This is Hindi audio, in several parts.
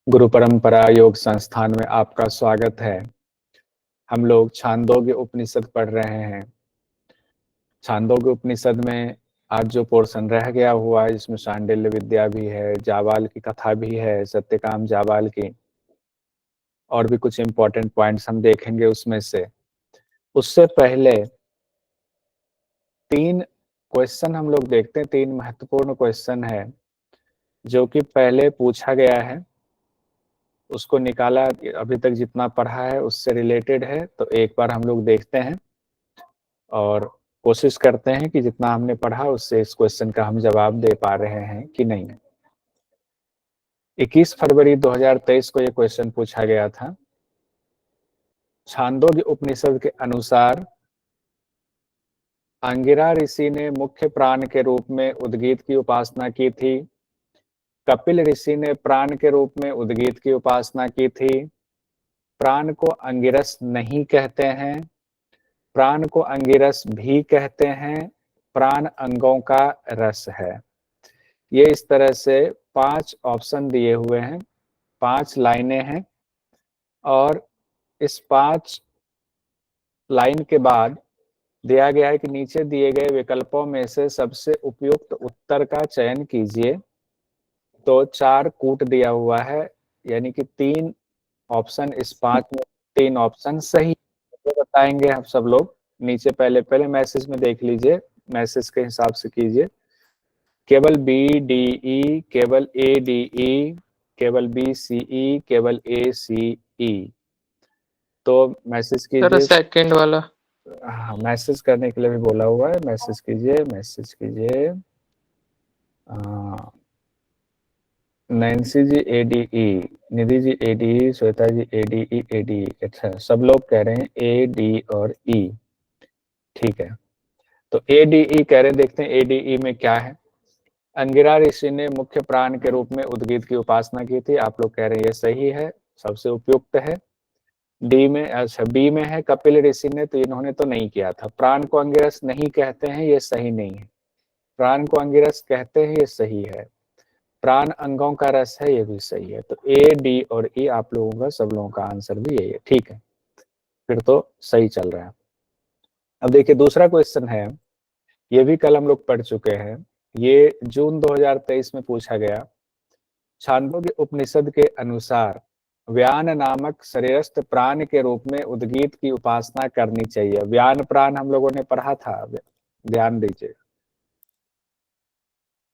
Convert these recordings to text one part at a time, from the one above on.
गुरु परंपरा योग संस्थान में आपका स्वागत है। हम लोग छांदोग्य उपनिषद पढ़ रहे हैं। छांदोग्य उपनिषद में आज जो पोर्शन रह गया हुआ है, जिसमें शांडिल्य विद्या भी है, जाबाल की कथा भी है, सत्यकाम जाबाल की, और भी कुछ इंपॉर्टेंट पॉइंट्स हम देखेंगे उसमें से। उससे पहले 3 क्वेश्चन हम लोग देखते हैं। 3 महत्वपूर्ण क्वेश्चन है जो कि पहले पूछा गया है, उसको निकाला, अभी तक जितना पढ़ा है उससे रिलेटेड है, तो एक बार हम लोग देखते हैं और कोशिश करते हैं कि जितना हमने पढ़ा उससे इस क्वेश्चन का हम जवाब दे पा रहे हैं कि नहीं। 21 फरवरी 2023 को ये क्वेश्चन पूछा गया था। छांदोग्य उपनिषद के अनुसार अंगिरा ऋषि ने मुख्य प्राण के रूप में उद्गीत की उपासना की थी। कपिल ऋषि ने प्राण के रूप में उद्गीत की उपासना की थी। प्राण को अंगिरस नहीं कहते हैं, प्राण को अंगिरस भी कहते हैं, प्राण अंगों का रस है। ये इस तरह से 5 ऑप्शन दिए हुए हैं, 5 लाइनें हैं, और इस 5 लाइन के बाद दिया गया है कि नीचे दिए गए विकल्पों में से सबसे उपयुक्त उत्तर का चयन कीजिए। तो 4 कूट दिया हुआ है, यानी कि 3 ऑप्शन इस 5 में 3 ऑप्शन सही तो बताएंगे हम सब लोग। नीचे पहले मैसेज में देख लीजिए, मैसेज के हिसाब से कीजिए। केवल बी डी ई, केवल ए डी ई, केवल बी सी ई, केवल ए सी ई। तो मैसेज कीजिए। सेकंड वाला। हाँ, मैसेज करने के लिए भी बोला हुआ है, मैसेज कीजिए, मैसेज कीजिए। नैन्सी जी ADE, निधि जी ADE, श्वेता जी ADE ADE। अच्छा, सब लोग कह रहे हैं A D और E। ठीक है, तो ADE कह रहे हैं, देखते हैं ADE में क्या है। अंगिरा ऋषि ने मुख्य प्राण के रूप में उद्गीत की उपासना की थी। आप लोग कह रहे हैं ये सही है, सबसे उपयुक्त है। डी में, अच्छा बी में है कपिल ऋषि ने, तो इन्होंने तो नहीं किया था। प्राण को अंगिरस नहीं कहते हैं, ये सही नहीं है। प्राण को अंगिरस कहते हैं, ये सही है। प्राण अंगों का रस है, ये भी सही है। तो ए डी और ई आप लोगों का, सब लोगों का आंसर भी यही है। ठीक है, फिर तो सही चल रहा है। अब देखिए दूसरा क्वेश्चन है, ये भी कल हम लोग पढ़ चुके हैं। ये जून 2023 में पूछा गया। छांदोग्य उपनिषद के अनुसार व्यान नामक शरीरस्थ प्राण के रूप में उद्गीत की उपासना करनी चाहिए। व्यान प्राण हम लोगों ने पढ़ा था, ध्यान दीजिए।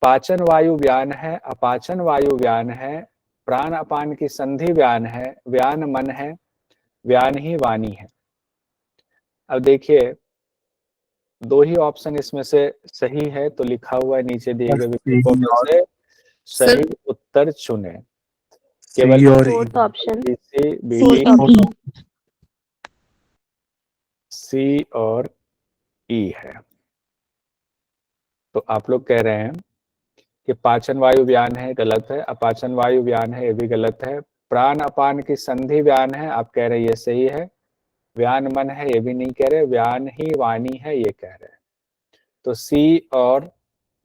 पाचन वायु व्यान है, अपाचन वायु व्यान है, प्राण अपान की संधि व्यान है, व्यान मन है, व्यान ही वाणी है। अब देखिए 2 ही ऑप्शन इसमें से सही है, तो लिखा हुआ है नीचे दिए गए विकल्पों में से सही उत्तर चुने। केवल फोर्थ ऑप्शन, सी और ई है। तो आप लोग कह रहे हैं कि पाचन वायु व्यान है, गलत है। अपाचन वायु व्यान है, ये भी गलत है। प्राण अपान की संधि व्यान है, आप कह रहे हैं ये सही है। व्यान मन है, ये भी नहीं कह रहे। व्यान ही वाणी है, ये कह रहे हैं। तो सी और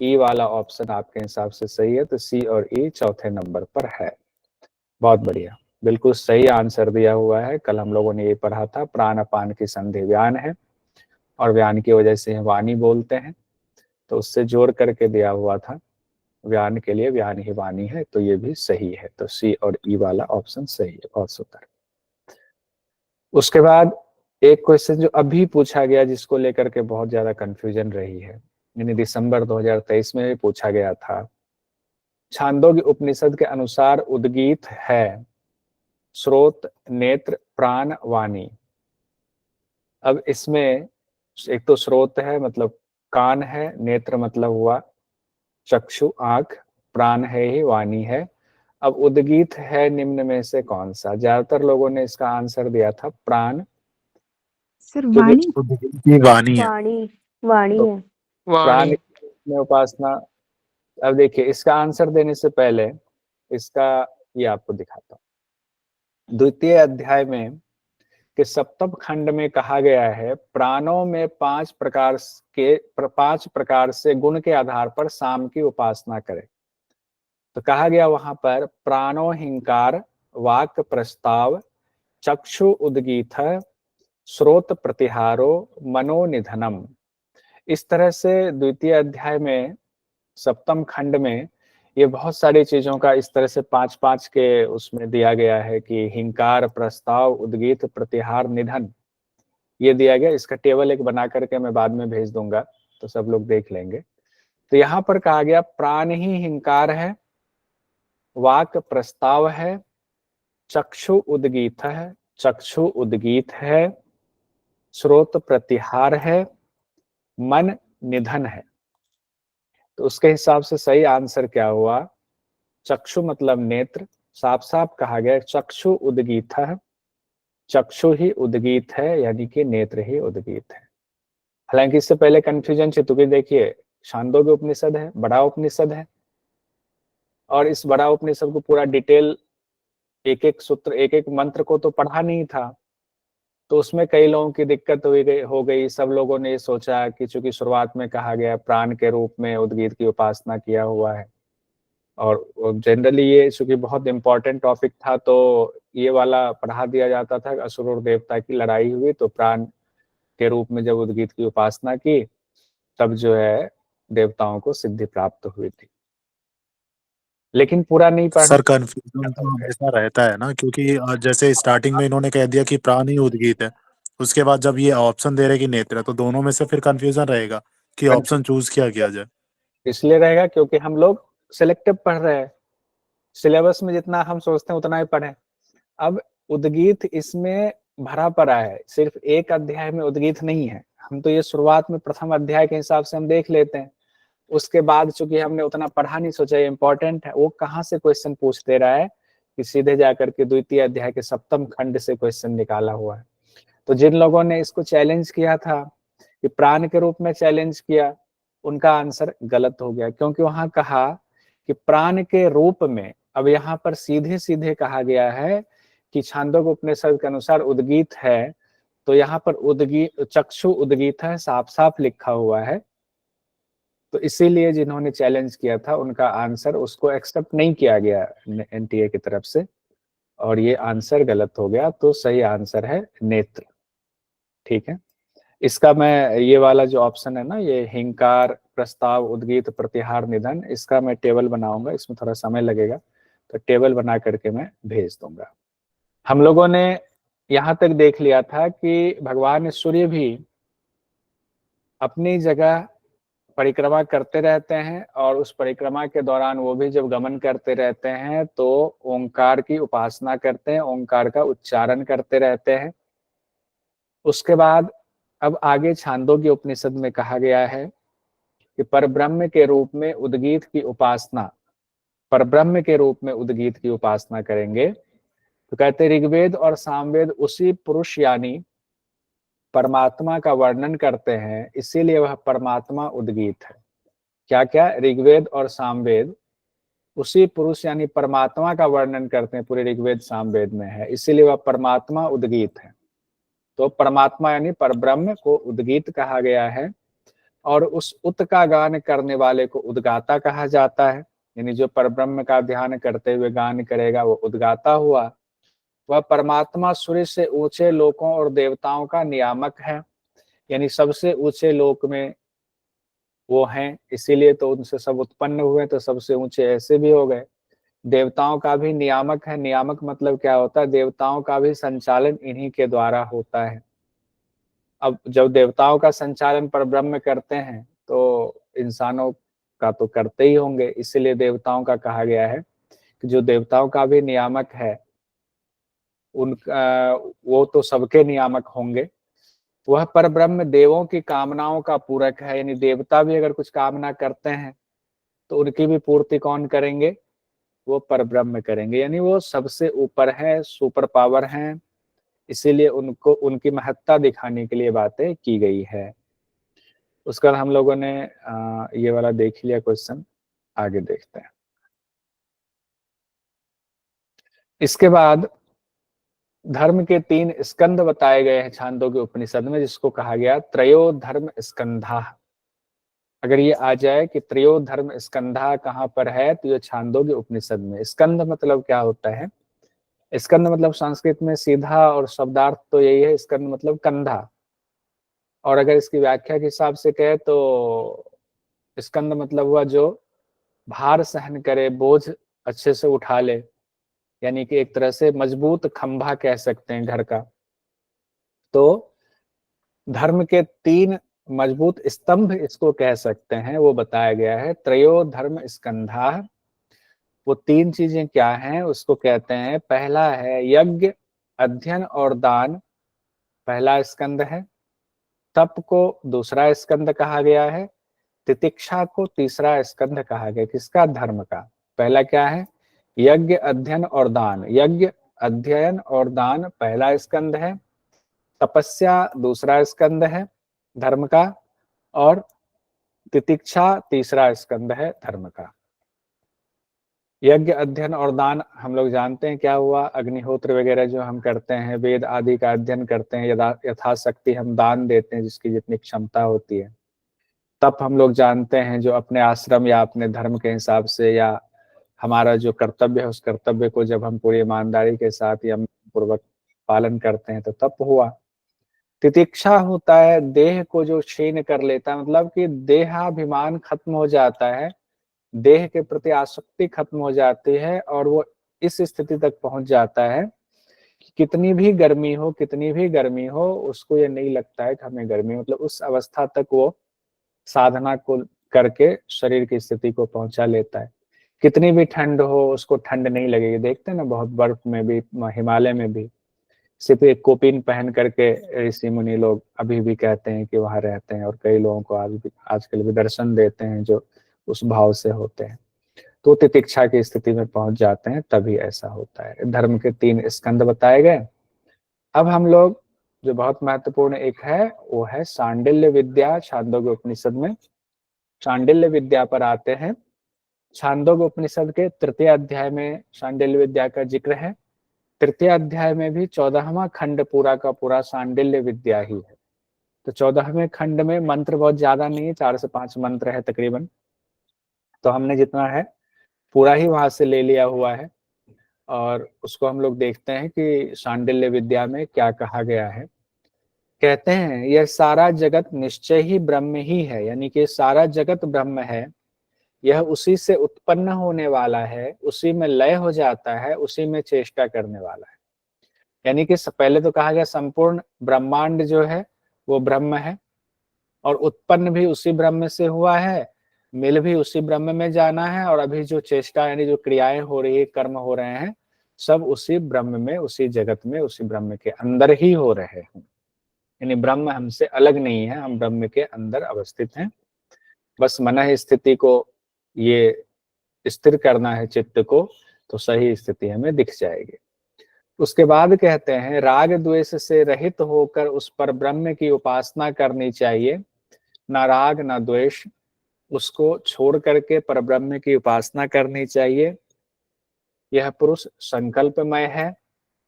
ई वाला ऑप्शन आपके हिसाब से सही है। तो सी और ई चौथे नंबर पर है। बहुत बढ़िया, बिल्कुल सही आंसर दिया हुआ है। कल हम लोगों ने ये पढ़ा था, प्राण अपान की संधि व्यान है और व्यान की वजह से वाणी बोलते हैं, तो उससे जोड़ करके दिया हुआ था। व्यान के लिए व्यान ही वाणी है, तो ये भी सही है। तो सी और ई वाला ऑप्शन सही है। बहुत सुंदर। उसके बाद एक क्वेश्चन जो अभी पूछा गया, जिसको लेकर के बहुत ज्यादा कंफ्यूजन रही है, यानी दिसंबर 2023 में पूछा गया था। छांदोग्य उपनिषद के अनुसार उद्गीत है स्रोत, नेत्र, प्राण, वाणी। अब इसमें एक तो स्रोत है, मतलब कान है, नेत्र मतलब हुआ चक्षु आंख, प्राण है ही, वाणी है। अब उद्गीत है निम्न में से कौन सा? ज्यादातर लोगों ने इसका आंसर दिया था प्राण। सर वाणी, वाणी है। वाणी तो है। प्राण वाणी। में उपासना। अब देखिए इसका आंसर देने से पहले इसका ये आपको दिखाता हूँ। द्वितीय अध्याय में कि सप्तम खंड में कहा गया है, प्राणों में 5 प्रकार से गुण के आधार पर शाम की उपासना करें। तो कहा गया वहां पर प्राणो हिंकार, वाक प्रस्ताव चक्षु उद्गीत श्रोत प्रतिहारो मनोनिधनम। इस तरह से द्वितीय अध्याय में सप्तम खंड में ये बहुत सारी चीजों का इस तरह से 5-5 के उसमें दिया गया है कि हिंकार, प्रस्ताव, उद्गीत, प्रतिहार, निधन, ये दिया गया। इसका टेबल एक बना करके मैं बाद में भेज दूंगा तो सब लोग देख लेंगे। तो यहाँ पर कहा गया प्राण ही हिंकार है, वाक प्रस्ताव है, चक्षु उद्गीत है, चक्षु उद्गीत है, श्रोत प्रतिहार है, मन निधन है। तो उसके हिसाब से सही आंसर क्या हुआ? चक्षु मतलब नेत्र, साफ साफ कहा गया चक्षु उद्गीत है, चक्षु ही उद्गीत है, यानी कि नेत्र ही उद्गीत है। हालांकि इससे पहले कंफ्यूजन थी, तो भी देखिए छांदोग्य उपनिषद है, बड़ा उपनिषद है, और इस बड़ा उपनिषद को पूरा डिटेल एक एक सूत्र, एक एक मंत्र को तो पढ़ा नहीं था, तो उसमें कई लोगों की दिक्कत हो गई। सब लोगों ने ये सोचा कि चूंकि शुरुआत में कहा गया प्राण के रूप में उद्गीत की उपासना किया हुआ है, और जनरली ये चूंकि बहुत इंपॉर्टेंट टॉपिक था तो ये वाला पढ़ा दिया जाता था। असुर और देवता की लड़ाई हुई तो प्राण के रूप में जब उद्गीत की उपासना की तब जो है देवताओं को सिद्धि प्राप्त हुई थी, लेकिन पूरा नहीं पढ़ना। सर कंफ्यूजन तो हमेशा रहता है ना, क्योंकि जैसे स्टार्टिंग में इन्होंने कह दिया कि प्राण ही उद्गीत है, उसके बाद जब ये ऑप्शन दे रहे कि नेत्र है, तो दोनों में से फिर कंफ्यूजन रहेगा कि ऑप्शन चूज क्या किया जाए। इसलिए रहेगा क्योंकि हम लोग सिलेक्टिव पढ़ रहे हैं, सिलेबस में जितना हम सोचते हैं उतना ही पढ़े। अब उद्गीत इसमें भरा पड़ा है, सिर्फ एक अध्याय में उद्गीत नहीं है। हम तो ये शुरुआत में प्रथम अध्याय के हिसाब से हम देख लेते हैं, उसके बाद चूंकि हमने उतना पढ़ा नहीं, सोचा ये इंपॉर्टेंट है, वो कहाँ से क्वेश्चन पूछ दे रहा है कि सीधे जाकर के द्वितीय अध्याय के सप्तम खंड से क्वेश्चन निकाला हुआ है। तो जिन लोगों ने इसको चैलेंज किया था कि प्राण के रूप में चैलेंज किया, उनका आंसर गलत हो गया, क्योंकि वहां कहा कि प्राण के रूप में। अब यहाँ पर सीधे सीधे कहा गया है कि छांदोग्य उपनिषद के अनुसार उद्गीत है, तो यहाँ पर उद्गीत, चक्षु उद्गीत है, साफ साफ लिखा हुआ है। तो इसीलिए जिन्होंने चैलेंज किया था उनका आंसर, उसको एक्सेप्ट नहीं किया गया एनटीए की तरफ से, और ये आंसर गलत हो गया। तो सही आंसर है नेत्र। ठीक है, इसका मैं ये वाला जो ऑप्शन है ना, ये हिंकार, प्रस्ताव, उद्गीत, प्रतिहार, निधन, इसका मैं टेबल बनाऊंगा, इसमें थोड़ा समय लगेगा, तो टेबल बना करके मैं भेज दूंगा। हम लोगों ने यहाँ तक देख लिया था कि भगवान सूर्य भी अपनी जगह परिक्रमा करते रहते हैं, और उस परिक्रमा के दौरान वो भी जब गमन करते रहते हैं तो ओंकार की उपासना करते हैं, ओंकार का उच्चारण करते रहते हैं। उसके बाद अब आगे छांदोग्य उपनिषद में कहा गया है कि परब्रह्म के रूप में उद्गीत की उपासना, परब्रह्म के रूप में उद्गीत की उपासना करेंगे। तो कहते ऋग्वेद और सामवेद उसी पुरुष यानी परमात्मा का वर्णन करते हैं, इसीलिए वह परमात्मा उद्गीत है। क्या क्या? ऋग्वेद और सामवेद उसी पुरुष यानी परमात्मा का वर्णन करते हैं, पूरे ऋग्वेद सामवेद में है, इसीलिए वह परमात्मा उद्गीत है। तो परमात्मा यानी परब्रह्म को उद्गीत कहा गया है, और उस उत का गान करने वाले को उद्गाता कहा जाता है। यानी जो परब्रह्म का ध्यान करते हुए गान करेगा वो उद्गाता हुआ। वह परमात्मा सूर्य से ऊंचे लोकों और देवताओं का नियामक है, यानी सबसे ऊंचे लोक में वो हैं, इसीलिए तो उनसे सब उत्पन्न हुए, तो सबसे ऊंचे ऐसे भी हो गए। देवताओं का भी नियामक है। नियामक मतलब क्या होता है? देवताओं का भी संचालन इन्हीं के द्वारा होता है। अब जब देवताओं का संचालन परब्रह्म करते हैं तो इंसानों का तो करते ही होंगे, इसीलिए देवताओं का कहा गया है कि जो देवताओं का भी नियामक है, उनका वो तो सबके नियामक होंगे। वह परब्रह्म देवों की कामनाओं का पूरक है, यानी देवता भी अगर कुछ कामना करते हैं तो उनकी भी पूर्ति कौन करेंगे? वो परब्रह्म करेंगे, यानी वो सबसे ऊपर है, सुपर पावर हैं, इसीलिए उनको उनकी महत्ता दिखाने के लिए बातें की गई है। उसका हम लोगों ने ये वाला देख लिया क्वेश्चन, आगे देखते हैं। इसके बाद धर्म के 3 स्कंद बताए गए हैं छांदोग्य उपनिषद में, जिसको कहा गया त्रयो धर्म स्कंधा। अगर ये आ जाए कि त्रयो धर्म स्कंधा कहाँ पर है, तो ये छांदोग्य उपनिषद में। स्कंद मतलब क्या होता है? स्कंद मतलब संस्कृत में सीधा और शब्दार्थ तो यही है, स्कंद मतलब कंधा। और अगर इसकी व्याख्या के हिसाब से कहे तो स्कंद मतलब हुआ जो भार सहन करे, बोझ अच्छे से उठा ले, यानी कि एक तरह से मजबूत खंभा कह सकते हैं घर का। तो धर्म के 3 मजबूत स्तंभ इसको कह सकते हैं, वो बताया गया है। त्रयो धर्म स्कंधा, वो 3 चीजें क्या हैं उसको कहते हैं। पहला है यज्ञ, अध्ययन और दान, पहला स्कंद है। तप को दूसरा स्कंद कहा गया है। तितिक्षा को तीसरा स्कंद कहा गया। किसका? धर्म का। पहला क्या है? यज्ञ, अध्ययन और दान। यज्ञ, अध्ययन और दान पहला स्कंद है। तपस्या दूसरा स्कंद है धर्म का, और तितिक्षा तीसरा स्कंद है धर्म का। यज्ञ, अध्ययन और दान हम लोग जानते हैं क्या हुआ। अग्निहोत्र वगैरह जो हम करते हैं, वेद आदि का अध्ययन करते हैं, यथाशक्ति हम दान देते हैं जिसकी जितनी क्षमता होती है। तप हम लोग जानते हैं, जो अपने आश्रम या अपने धर्म के हिसाब से या हमारा जो कर्तव्य है उस कर्तव्य को जब हम पूरी ईमानदारी के साथ या पूर्वक पालन करते हैं तो तप हुआ। तितिक्षा होता है देह को जो क्षीण कर लेता है, मतलब कि देहाभिमान खत्म हो जाता है, देह के प्रति आसक्ति खत्म हो जाती है, और वो इस स्थिति तक पहुंच जाता है कि कितनी भी गर्मी हो, कितनी भी गर्मी हो, उसको ये नहीं लगता है कि हमें गर्मी, मतलब उस अवस्था तक वो साधना को करके शरीर की स्थिति को पहुंचा लेता है। कितनी भी ठंड हो उसको ठंड नहीं लगेगी। देखते हैं ना, बहुत बर्फ में भी, हिमालय में भी सिर्फ एक कोपिन पहन करके ऋषि मुनि लोग अभी भी कहते हैं कि वहां रहते हैं, और कई लोगों को आजकल भी दर्शन देते हैं जो उस भाव से होते हैं। तो तितिक्षा की स्थिति में पहुंच जाते हैं, तभी ऐसा होता है। धर्म के 3 स्कंद बताए गए। अब हम लोग जो बहुत महत्वपूर्ण एक है वो है शांडिल्य विद्या। छांदोग्य उपनिषद में शांडिल्य विद्या पर आते हैं। छांदोग्य उपनिषद के 3य अध्याय में शांडिल्य विद्या का जिक्र है। 3य अध्याय में भी 14वां खंड पूरा का पूरा शांडिल्य विद्या ही है। तो 14वें खंड में मंत्र बहुत ज्यादा नहीं है, 4 से 5 मंत्र है तकरीबन। तो हमने जितना है पूरा ही वहां से ले लिया हुआ है, और उसको हम लोग देखते हैं कि शांडिल्य विद्या में क्या कहा गया है। कहते हैं यह सारा जगत निश्चय ही ब्रह्म ही है, यानी कि सारा जगत ब्रह्म है। यह उसी से उत्पन्न होने वाला है, उसी में लय हो जाता है, उसी में चेष्टा करने वाला है। यानी कि पहले तो कहा गया संपूर्ण ब्रह्मांड जो है वो ब्रह्म है, और उत्पन्न भी उसी ब्रह्म से हुआ है, मिल भी उसी ब्रह्म में जाना है, और अभी जो चेष्टा यानी जो क्रियाएं हो रही है, कर्म हो रहे हैं, सब उसी ब्रह्म में, उसी जगत में, उसी ब्रह्म के अंदर ही हो रहे हैं। यानी ब्रह्म हमसे अलग नहीं है, हम ब्रह्म के अंदर अवस्थित हैं। बस मन स्थिति को ये स्थिर करना है चित्त को, तो सही स्थिति हमें दिख जाएगी। उसके बाद कहते हैं राग द्वेष से रहित होकर उस पर ब्रह्म की उपासना करनी चाहिए। ना राग ना द्वेष, उसको छोड़ करके पर ब्रह्म की उपासना करनी चाहिए। यह पुरुष संकल्पमय है।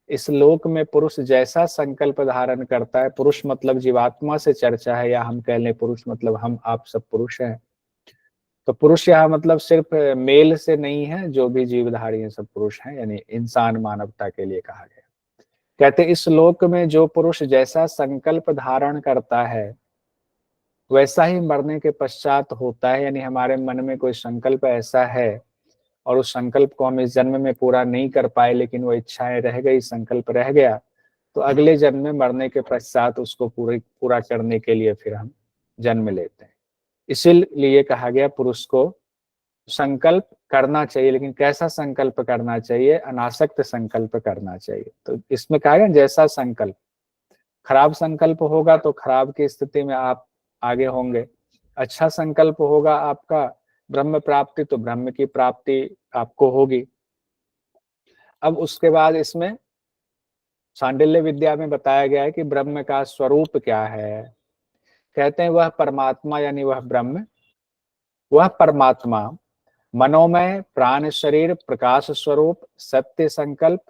इस लोक में पुरुष जैसा संकल्प धारण करता है, पुरुष मतलब जीवात्मा से चर्चा है, या हम कह लें पुरुष मतलब हम आप सब पुरुष हैं। तो पुरुष यहाँ मतलब सिर्फ मेल से नहीं है, जो भी जीवधारी हैं सब पुरुष हैं, यानी इंसान मानवता के लिए कहा गया। कहते इस लोक में जो पुरुष जैसा संकल्प धारण करता है वैसा ही मरने के पश्चात होता है। यानी हमारे मन में कोई संकल्प ऐसा है और उस संकल्प को हम इस जन्म में पूरा नहीं कर पाए, लेकिन वो इच्छाएं रह गई, संकल्प रह गया, तो अगले जन्म में मरने के पश्चात उसको पूरा करने के लिए फिर हम जन्म लेते हैं। इसीलिए कहा गया पुरुष को संकल्प करना चाहिए, लेकिन कैसा संकल्प करना चाहिए? अनासक्त संकल्प करना चाहिए। तो इसमें कहा गया जैसा संकल्प, खराब संकल्प होगा तो खराब की स्थिति में आप आगे होंगे, अच्छा संकल्प होगा आपका ब्रह्म प्राप्ति, तो ब्रह्म की प्राप्ति आपको होगी। अब उसके बाद इसमें शांडिल्य विद्या में बताया गया है कि ब्रह्म का स्वरूप क्या है। कहते हैं वह परमात्मा, यानी वह ब्रह्म, वह परमात्मा मनोमय, प्राण शरीर, प्रकाश स्वरूप, सत्य संकल्प,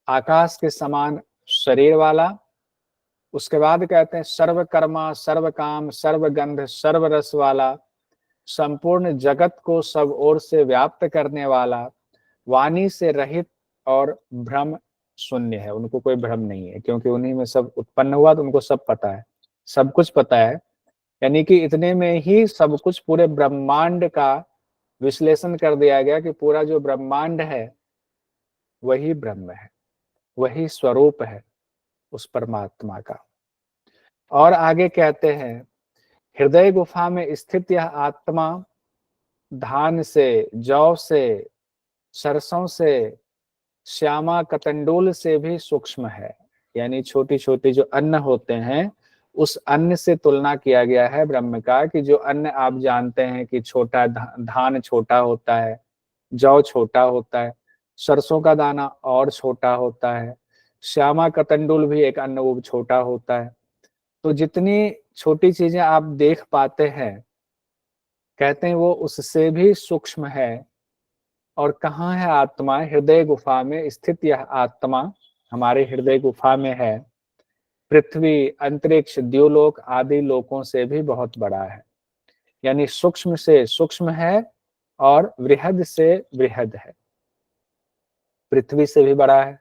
आकाश के समान शरीर वाला। उसके बाद कहते हैं सर्व कर्मा, सर्व काम, सर्व गंध, सर्व रस वाला, संपूर्ण जगत को सब ओर से व्याप्त करने वाला, वाणी से रहित और भ्रम शून्य है, उनको कोई भ्रम नहीं है, क्योंकि उन्हीं में सब उत्पन्न हुआ, तो उनको सब पता है, सब कुछ पता है। यानी कि इतने में ही सब कुछ, पूरे ब्रह्मांड का विश्लेषण कर दिया गया कि पूरा जो ब्रह्मांड है वही ब्रह्म है, वही स्वरूप है उस परमात्मा का। और आगे कहते हैं, हृदय गुफा में स्थित यह आत्मा धान से, जौ से, सरसों से, श्यामा कतंडूल से भी सूक्ष्म है। यानी छोटी छोटी जो अन्न होते हैं, उस अन्न से तुलना किया गया है ब्रह्म का, कि जो अन्न आप जानते हैं कि छोटा धान छोटा होता है, जौ छोटा होता है, सरसों का दाना और छोटा होता है, श्यामा कतंडुल भी एक अन्न, वो छोटा होता है। तो जितनी छोटी चीजें आप देख पाते हैं, कहते हैं वो उससे भी सूक्ष्म है। और कहाँ है आत्मा? हृदय गुफा में स्थित यह आत्मा हमारे हृदय गुफा में है। पृथ्वी, अंतरिक्ष, द्युलोक आदि लोकों से भी बहुत बड़ा है। यानी सूक्ष्म से सूक्ष्म है और वृहद से वृहद है। पृथ्वी से भी बड़ा है,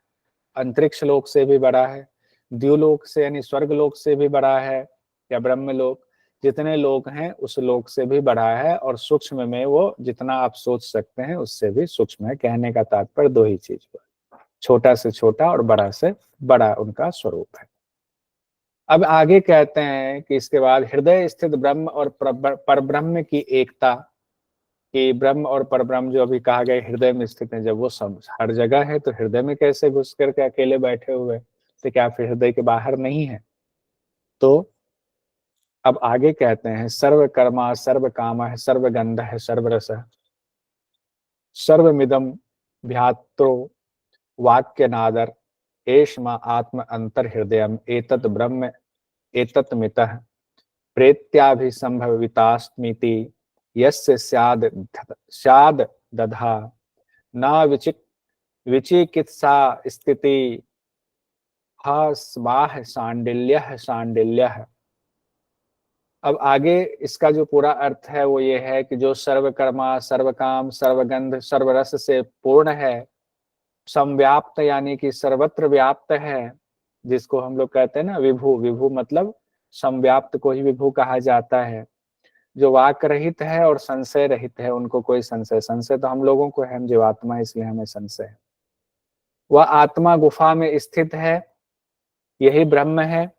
अंतरिक्ष लोक से भी बड़ा है, द्युलोक से यानी स्वर्ग लोक से भी बड़ा है, या ब्रह्म लोक, जितने लोक हैं उस लोक से भी बड़ा है। और सूक्ष्म में वो जितना आप सोच सकते हैं उससे भी सूक्ष्म है। कहने का तात्पर्य दो ही चीज पर, छोटा से छोटा और बड़ा से बड़ा उनका स्वरूप है। अब आगे कहते हैं कि इसके बाद हृदय स्थित ब्रह्म और परब्रह्म की एकता, कि ब्रह्म और परब्रह्म जो अभी कहा गया हृदय में स्थित है, जब वो सब हर जगह है तो हृदय में कैसे घुस करके अकेले बैठे हुए, तो क्या फिर हृदय के बाहर नहीं है? तो अब आगे कहते हैं, सर्व कर्मा सर्व काम है, सर्व गंध है, सर्व रस है, सर्वमिदम व्यात्रो वाक्य नादर एष्मा आत्म अंतर हृदयम एतत् ब्रह्म एतत् मितः प्रेत्याभिसंभवितास्मिति यस्य स्याद दधा न विचिकित्सा स्थिति स्वाह सांडिल्यः सांडिल्यः। अब आगे इसका जो पूरा अर्थ है वो ये है कि जो सर्वकर्मा सर्वकाम सर्वगंध सर्वरस से पूर्ण है, संव्याप्त यानी कि सर्वत्र व्याप्त है, जिसको हम लोग कहते हैं ना विभु, विभु मतलब संव्याप्त को ही विभु कहा जाता है। जो वाक रहित है और संशय रहित है, उनको कोई संशय तो हम लोगों को है, हम जीवात्मा इसलिए हमें संशय है। वह आत्मा गुफा में स्थित है, यही ब्रह्म है।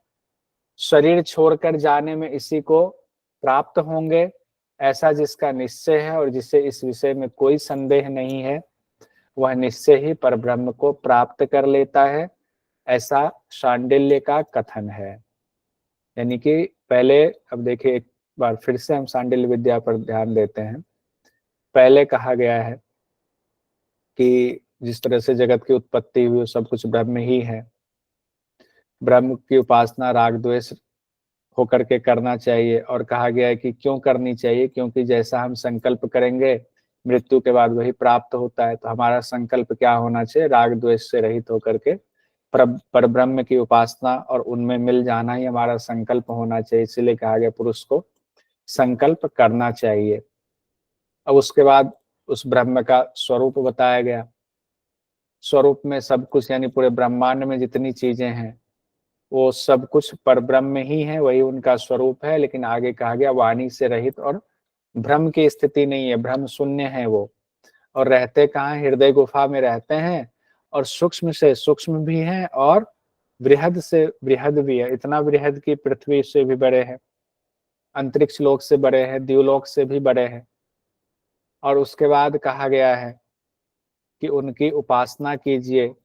शरीर छोड़कर जाने में इसी को प्राप्त होंगे, ऐसा जिसका निश्चय है और जिसे इस विषय में कोई संदेह नहीं है, वह निश्चय ही परब्रह्म को प्राप्त कर लेता है, ऐसा शांडिल्य का कथन है। यानी कि पहले, अब देखिए एक बार फिर से हम शांडिल्य विद्या पर ध्यान देते हैं। पहले कहा गया है कि जिस तरह से जगत की उत्पत्ति हुई सब कुछ ब्रह्म ही है, ब्रह्म की उपासना राग द्वेष होकर के करना चाहिए। और कहा गया है कि क्यों करनी चाहिए, क्योंकि जैसा हम संकल्प करेंगे मृत्यु के बाद वही प्राप्त होता है। तो हमारा संकल्प क्या होना चाहिए? राग द्वेष से रहित होकर के पर ब्रह्म की उपासना और उनमें मिल जाना ही हमारा संकल्प होना चाहिए। इसीलिए कहा गया पुरुष को संकल्प करना चाहिए। अब उसके बाद उस ब्रह्म का स्वरूप बताया गया। स्वरूप में सब कुछ यानी पूरे ब्रह्मांड में जितनी चीजें हैं वो सब कुछ परब्रह्म ही है, वही उनका स्वरूप है। लेकिन आगे कहा गया वाणी से रहित और भ्रम की स्थिति नहीं है, भ्रम शून्य है वो। और रहते कहाँ? हृदय गुफा में रहते हैं, और सूक्ष्म से सूक्ष्म भी हैं और बृहद से बृहद भी है। इतना बृहद की पृथ्वी से भी बड़े हैं, अंतरिक्ष लोक से बड़े हैं, द्युलोक से भी बड़े हैं। और उसके बाद कहा गया है कि उनकी उपासना कीजिए,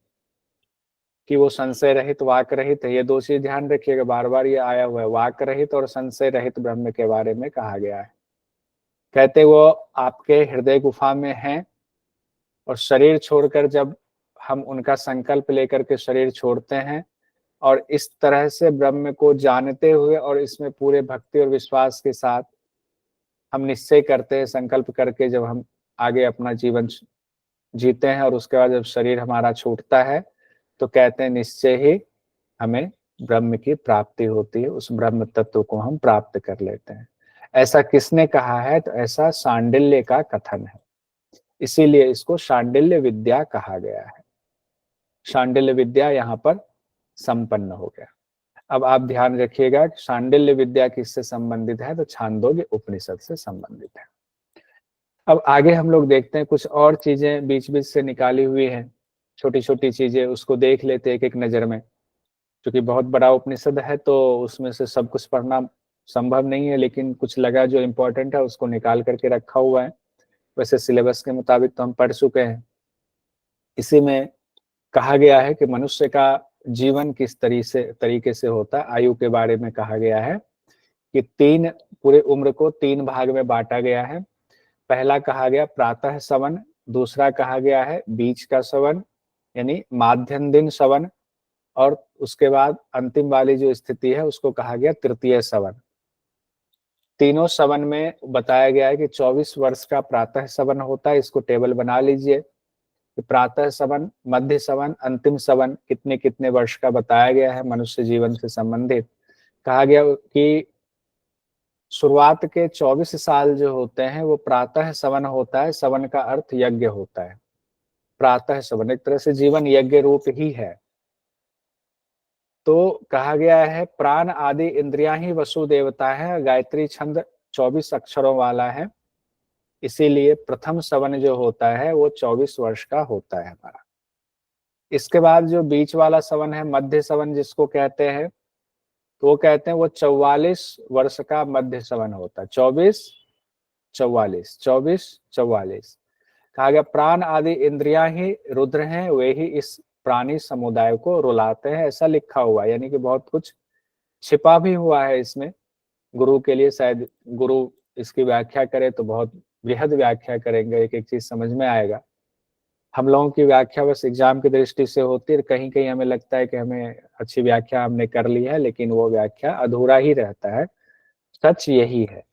कि वो संशय रहित वाक रहित है। ये दो चीज ध्यान रखिएगा, बार बार ये आया हुआ है, वाक रहित और संशय रहित ब्रह्म के बारे में कहा गया है। कहते वो आपके हृदय गुफा में हैं, और शरीर छोड़कर जब हम उनका संकल्प लेकर के शरीर छोड़ते हैं और इस तरह से ब्रह्म को जानते हुए और इसमें पूरे भक्ति और विश्वास के साथ हम निश्चय करते हैं, संकल्प करके जब हम आगे अपना जीवन जीते हैं, और उसके बाद जब शरीर हमारा छूटता है तो कहते हैं निश्चय ही हमें ब्रह्म की प्राप्ति होती है, उस ब्रह्म तत्व को हम प्राप्त कर लेते हैं। ऐसा किसने कहा है? तो ऐसा शांडिल्य का कथन है, इसीलिए इसको शांडिल्य विद्या कहा गया है। शांडिल्य विद्या यहाँ पर संपन्न हो गया। अब आप ध्यान रखिएगा कि शांडिल्य विद्या किससे संबंधित है, तो छांदोग्य उपनिषद से संबंधित है। अब आगे हम लोग देखते हैं, कुछ और चीजें बीच बीच से निकाली हुई हैं, छोटी छोटी चीजें, उसको देख लेते हैं एक एक नजर में। क्योंकि बहुत बड़ा उपनिषद है तो उसमें से सब कुछ पढ़ना संभव नहीं है, लेकिन कुछ लगा जो इम्पोर्टेंट है उसको निकाल करके रखा हुआ है। वैसे सिलेबस के मुताबिक तो हम पढ़ चुके हैं। इसी में कहा गया है कि मनुष्य का जीवन किस तरीके से होता है। आयु के बारे में कहा गया है कि पूरे उम्र को 3 भाग में बांटा गया है। पहला कहा गया प्रातः सवन, दूसरा कहा गया है बीच का सवन यानी माध्यम दिन सवन, और उसके बाद अंतिम वाली जो स्थिति है उसको कहा गया तृतीय सवन। तीनों सवन में बताया गया है कि 24 वर्ष का प्रातः सवन होता है। इसको टेबल बना लीजिए कि प्रातः सवन, मध्य सवन, अंतिम सवन कितने कितने वर्ष का बताया गया है मनुष्य जीवन से संबंधित। कहा गया कि शुरुआत के 24 साल जो होते हैं वो प्रातः सवन होता है। सवन का अर्थ यज्ञ होता है। प्रातः सवन एक तरह से जीवन यज्ञ रूप ही है। तो कहा गया है प्राण आदि इंद्रियां ही वसु देवता है। गायत्री छंद 24 अक्षरों वाला है, इसीलिए प्रथम सवन जो होता है वो 24 वर्ष का होता है हमारा। इसके बाद जो बीच वाला सवन है, मध्य सवन जिसको कहते हैं, तो वो कहते हैं वो 44 वर्ष का मध्य सवन होता है। 24 44 24 44। कहा गया प्राण आदि इंद्रियां ही रुद्र हैं, वे ही इस प्राणी समुदाय को रुलाते हैं, ऐसा लिखा हुआ है। यानी कि बहुत कुछ छिपा भी हुआ है इसमें। गुरु के लिए शायद गुरु इसकी व्याख्या करे तो बहुत बृहद व्याख्या करेंगे, एक एक चीज समझ में आएगा। हम लोगों की व्याख्या बस एग्जाम की दृष्टि से होती है, कहीं कहीं हमें लगता है कि हमें अच्छी व्याख्या हमने कर ली है, लेकिन वो व्याख्या अधूरा ही रहता है। सच यही है।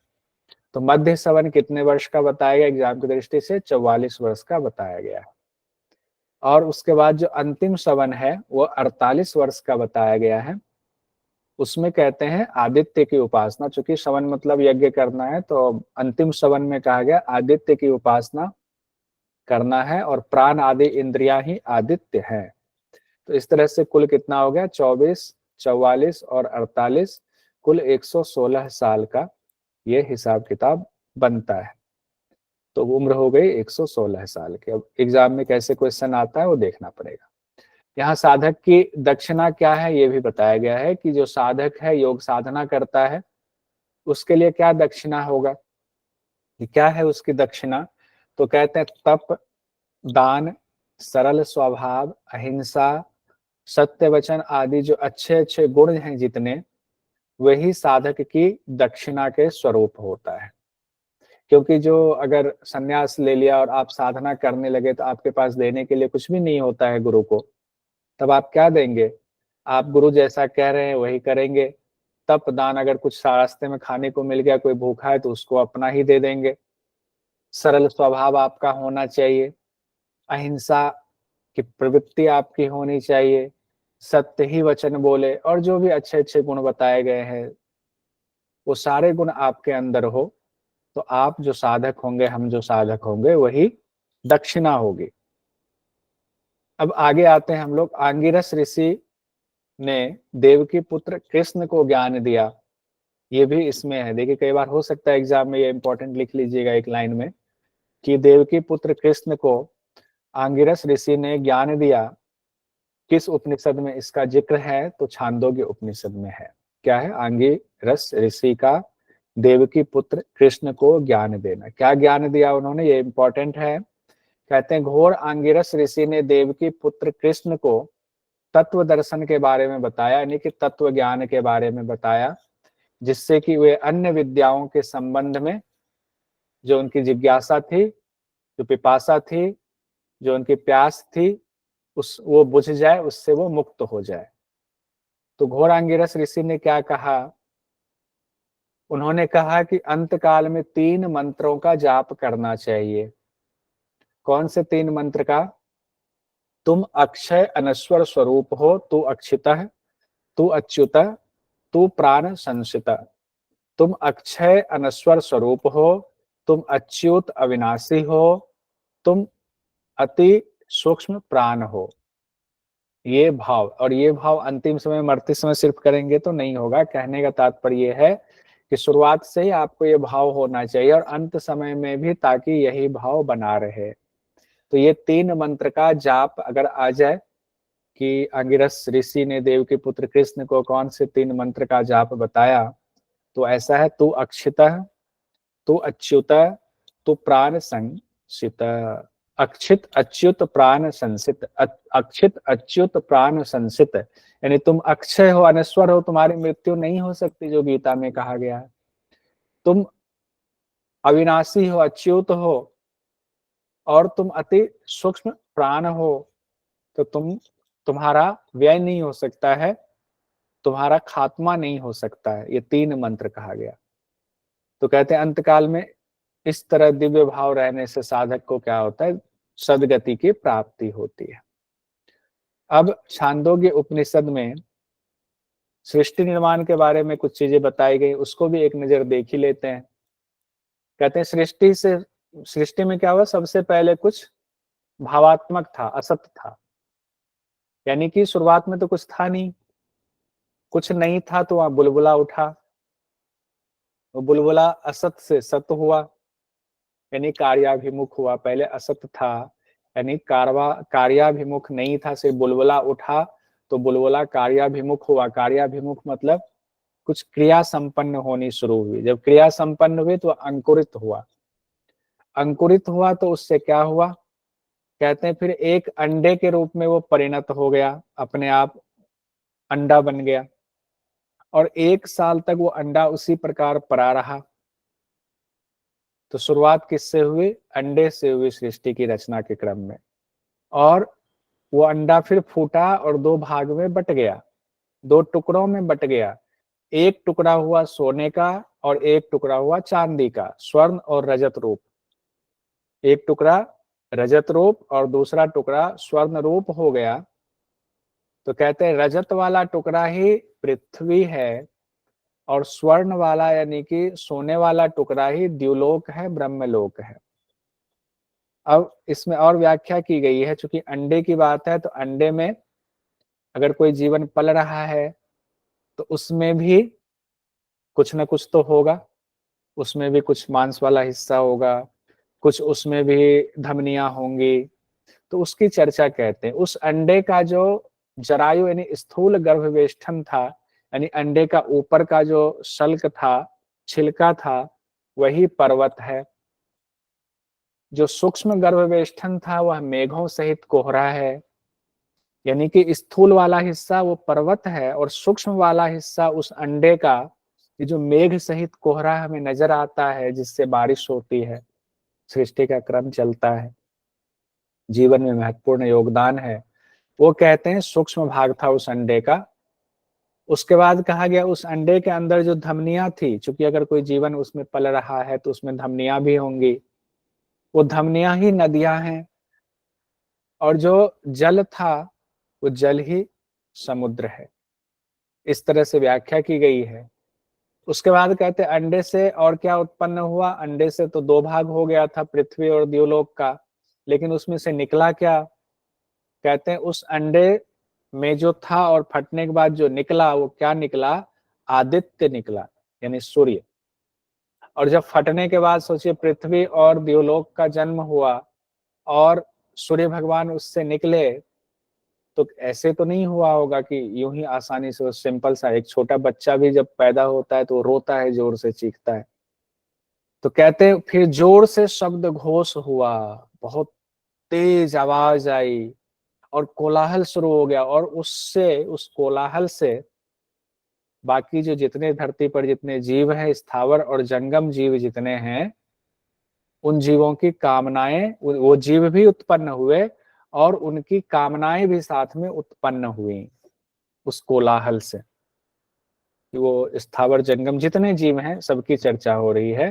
तो मध्य सवन कितने वर्ष का बताया गया एग्जाम की दृष्टि से? 44 वर्ष का बताया गया है। और उसके बाद जो अंतिम सवन है वो 48 वर्ष का बताया गया है। उसमें कहते हैं आदित्य की उपासना, चूंकि सवन मतलब यज्ञ करना है, तो अंतिम सवन में कहा गया आदित्य की उपासना करना है, और प्राण आदि इंद्रियां ही आदित्य हैं। तो इस तरह से कुल कितना हो गया? 24, 44 और 48, कुल 116 साल का ये हिसाब किताब बनता है। तो उम्र हो गई 116 साल की। अब एग्जाम में कैसे क्वेश्चन आता है वो देखना पड़ेगा। यहाँ साधक की दक्षिणा क्या है ये भी बताया गया है कि जो साधक है, योग साधना करता है, उसके लिए क्या दक्षिणा होगा, क्या है उसकी दक्षिणा? तो कहते हैं तप, दान, सरल स्वभाव, अहिंसा, सत्य वचन आदि जो अच्छे अच्छे गुण हैं जितने, वही साधक की दक्षिणा के स्वरूप होता है। क्योंकि जो अगर संन्यास ले लिया और आप साधना करने लगे तो आपके पास देने के लिए कुछ भी नहीं होता है गुरु को, तब आप क्या देंगे? आप गुरु जैसा कह रहे हैं वही करेंगे। तप दान, अगर कुछ रास्ते में खाने को मिल गया, कोई भूखा है तो उसको अपना ही दे देंगे। सरल स्वभाव आपका होना चाहिए, अहिंसा की प्रवृत्ति आपकी होनी चाहिए, सत्य ही वचन बोले, और जो भी अच्छे अच्छे गुण बताए गए हैं वो सारे गुण आपके अंदर हो, तो आप जो साधक होंगे, हम जो साधक होंगे, वही दक्षिणा होगी। अब आगे आते हैं हम लोग। आंगिरस ऋषि ने देवकी पुत्र कृष्ण को ज्ञान दिया, ये भी इसमें है। देखिए कई बार हो सकता है एग्जाम में, ये इंपॉर्टेंट लिख लीजिएगा एक लाइन में, कि देवकी पुत्र कृष्ण को आंगिरस ऋषि ने ज्ञान दिया। किस उपनिषद में इसका जिक्र है? तो छांदोग्य उपनिषद में है। क्या है? आंगिरस ऋषि का देवकी पुत्र कृष्ण को ज्ञान देना। क्या ज्ञान दिया उन्होंने, ये इंपॉर्टेंट है। कहते हैं घोर आंगिरस ऋषि ने देवकी पुत्र कृष्ण को तत्व दर्शन के बारे में बताया, यानी कि तत्व ज्ञान के बारे में बताया, जिससे कि वे अन्य विद्याओं के संबंध में जो उनकी जिज्ञासा थी, जो पिपासा थी, जो उनकी प्यास थी, वो बुझ जाए, उससे वो मुक्त हो जाए। तो घोर आंगिरस ऋषि ने क्या कहा? उन्होंने कहा कि अंत काल में 3 मंत्रों का जाप करना चाहिए। कौन से 3 मंत्र का? तुम अक्षय अनश्वर स्वरूप हो, तू अक्षितः, तू अच्युतः, तू प्राण संसिता। तुम अक्षय अनश्वर स्वरूप हो, तुम अच्युत अविनाशी हो, तुम अति सूक्ष्म प्राण हो। ये भाव, और ये भाव अंतिम समय मरते समय सिर्फ करेंगे तो नहीं होगा। कहने का तात्पर्य ये है कि शुरुआत से ही आपको ये भाव होना चाहिए और अंत समय में भी, ताकि यही भाव बना रहे। तो ये 3 मंत्र का जाप अगर आ जाए कि अंगिरस ऋषि ने देव के पुत्र कृष्ण को कौन से 3 मंत्र का जाप बताया, तो ऐसा है, तू अक्षितः, तू अच्युतः, तू प्राण संसितः। अक्षित अच्युत प्राण संसित, अक्षित अच्युत प्राण संसित, यानी तुम अक्षय हो, अनश्वर हो, तुम्हारी मृत्यु नहीं हो सकती, जो गीता में कहा गया है। तुम अविनाशी हो, अच्युत हो, और तुम अति सूक्ष्म प्राण हो, तो तुम्हारा व्यय नहीं हो सकता है, तुम्हारा खात्मा नहीं हो सकता है। ये 3 मंत्र कहा गया। तो कहते हैं अंतकाल में इस तरह दिव्य भाव रहने से साधक को क्या होता है, सदगति की प्राप्ति होती है। अब छांदोग्य उपनिषद में सृष्टि निर्माण के बारे में कुछ चीजें बताई गई, उसको भी एक नजर देख ही लेते हैं। कहते हैं सृष्टि में क्या हुआ, सबसे पहले कुछ भावात्मक था, असत था, यानी कि शुरुआत में तो कुछ था नहीं, कुछ नहीं था, तो वहां बुलबुला उठा, वो बुलबुला असत से सत हुआ, यानी कार्याभिमुख हुआ। पहले असत था, यानी कार्याभिमुख नहीं था, से बुलबुला उठा, तो बुलबुला कार्याभिमुख हुआ। कार्याभिमुख मतलब कुछ क्रिया संपन्न होनी शुरू हुई। जब क्रिया संपन्न हुई तो अंकुरित हुआ। अंकुरित हुआ तो उससे क्या हुआ, कहते हैं फिर एक अंडे के रूप में वो परिणत हो गया, अपने आप अंडा बन गया, और 1 साल तक वो अंडा उसी प्रकार पड़ा रहा। तो शुरुआत किससे हुई, अंडे से हुई सृष्टि की रचना के क्रम में। और वो अंडा फिर फूटा और 2 भाग में बट गया, 2 टुकड़ों में बट गया। एक टुकड़ा हुआ सोने का और एक टुकड़ा हुआ चांदी का, स्वर्ण और रजत रूप। एक टुकड़ा रजत रूप और दूसरा टुकड़ा स्वर्ण रूप हो गया। तो कहते हैं रजत वाला टुकड़ा ही पृथ्वी है, और स्वर्ण वाला यानी कि सोने वाला टुकड़ा ही द्युलोक है, ब्रह्मलोक है। अब इसमें और व्याख्या की गई है, चूंकि अंडे की बात है, तो अंडे में अगर कोई जीवन पल रहा है तो उसमें भी कुछ ना कुछ तो होगा, उसमें भी कुछ मांस वाला हिस्सा होगा, कुछ उसमें भी धमनियां होंगी। तो उसकी चर्चा कहते हैं। उस अंडे का जो जरायु यानी स्थूल गर्भवेष्ठन था, यानी अंडे का ऊपर का जो शल्क था, छिलका था, वही पर्वत है। जो सूक्ष्म गर्भवेष्ठन था वह मेघों सहित कोहरा है, यानी कि स्थूल वाला हिस्सा वो पर्वत है, और सूक्ष्म वाला हिस्सा उस अंडे का ये जो मेघ सहित कोहरा हमें नजर आता है, जिससे बारिश होती है, सृष्टि का क्रम चलता है, जीवन में महत्वपूर्ण योगदान है, वो कहते हैं सूक्ष्म भाग था उस अंडे का। उसके बाद कहा गया उस अंडे के अंदर जो धमनियां थी, चूंकि अगर कोई जीवन उसमें पल रहा है तो उसमें धमनियां भी होंगी, वो धमनियां ही नदियां हैं, और जो जल था वो जल ही समुद्र है। इस तरह से व्याख्या की गई है। उसके बाद कहते हैं अंडे से और क्या उत्पन्न हुआ, अंडे से तो 2 भाग हो गया था, पृथ्वी और द्युलोक का, लेकिन उसमें से निकला क्या, कहते हैं उस अंडे में जो था और फटने के बाद जो निकला वो क्या निकला, आदित्य निकला, यानी सूर्य। और जब फटने के बाद सोचिए पृथ्वी और द्युलोक का जन्म हुआ और सूर्य भगवान उससे निकले, तो ऐसे तो नहीं हुआ होगा कि यूं ही आसानी से। सिंपल सा, एक छोटा बच्चा भी जब पैदा होता है तो वो रोता है, जोर से चीखता है। तो कहते हैं फिर जोर से शब्द घोष हुआ, बहुत तेज आवाज आई और कोलाहल शुरू हो गया, और उससे, उस कोलाहल से बाकी जो जितने धरती पर जितने जीव हैं, स्थावर और जंगम जीव जितने हैं, उन जीवों की कामनाएं, वो जीव भी उत्पन्न हुए और उनकी कामनाएं भी साथ में उत्पन्न हुई उस कोलाहल से। वो स्थावर जंगम जितने जीव हैं सबकी चर्चा हो रही है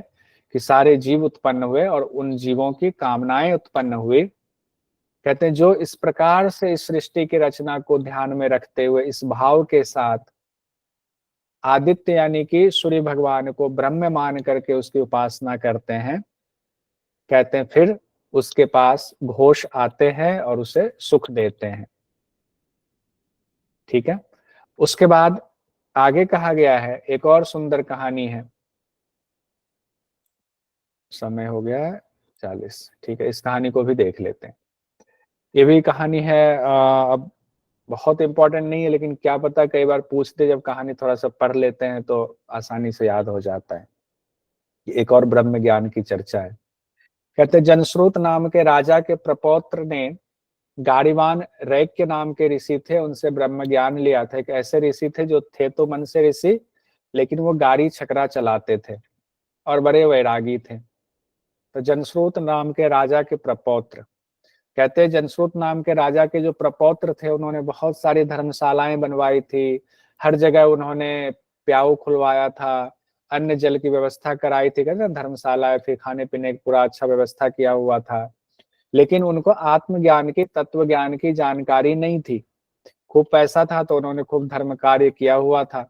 कि सारे जीव उत्पन्न हुए और उन जीवों की कामनाएं उत्पन्न हुई। कहते हैं जो इस प्रकार से इस सृष्टि की रचना को ध्यान में रखते हुए इस भाव के साथ आदित्य यानी कि सूर्य भगवान को ब्रह्म मान करके उसकी उपासना करते हैं, कहते हैं फिर उसके पास घोष आते हैं और उसे सुख देते हैं। ठीक है। उसके बाद आगे कहा गया है, एक और सुंदर कहानी है। समय हो गया है 40, ठीक है, इस कहानी को भी देख लेते हैं। ये भी कहानी है, अब बहुत इंपॉर्टेंट नहीं है, लेकिन क्या पता कई बार पूछते जब कहानी थोड़ा सा पढ़ लेते हैं तो आसानी से याद हो जाता है। एक और ब्रह्म ज्ञान की चर्चा है। कहते जनश्रुत नाम के राजा के प्रपौत्र ने गाड़ीवान रैक्य नाम के ऋषि थे, उनसे ब्रह्म ज्ञान लिया था। एक ऐसे ऋषि थे जो थे तो मन से ऋषि, लेकिन वो गाड़ी छकरा चलाते थे और बड़े वैरागी थे। तो जनश्रुत नाम के राजा के प्रपौत्र, कहते हैं जनश्रुत नाम के राजा के जो प्रपौत्र थे उन्होंने बहुत सारी धर्मशालाएं बनवाई थी, हर जगह उन्होंने प्याऊ खुलवाया था, अन्न जल की व्यवस्था कराई थी, कहते हैं धर्मशाला, फिर खाने पीने की पूरा अच्छा व्यवस्था किया हुआ था। लेकिन उनको आत्मज्ञान की, तत्व ज्ञान की जानकारी नहीं थी। खूब पैसा था तो उन्होंने खूब धर्म कार्य किया हुआ था।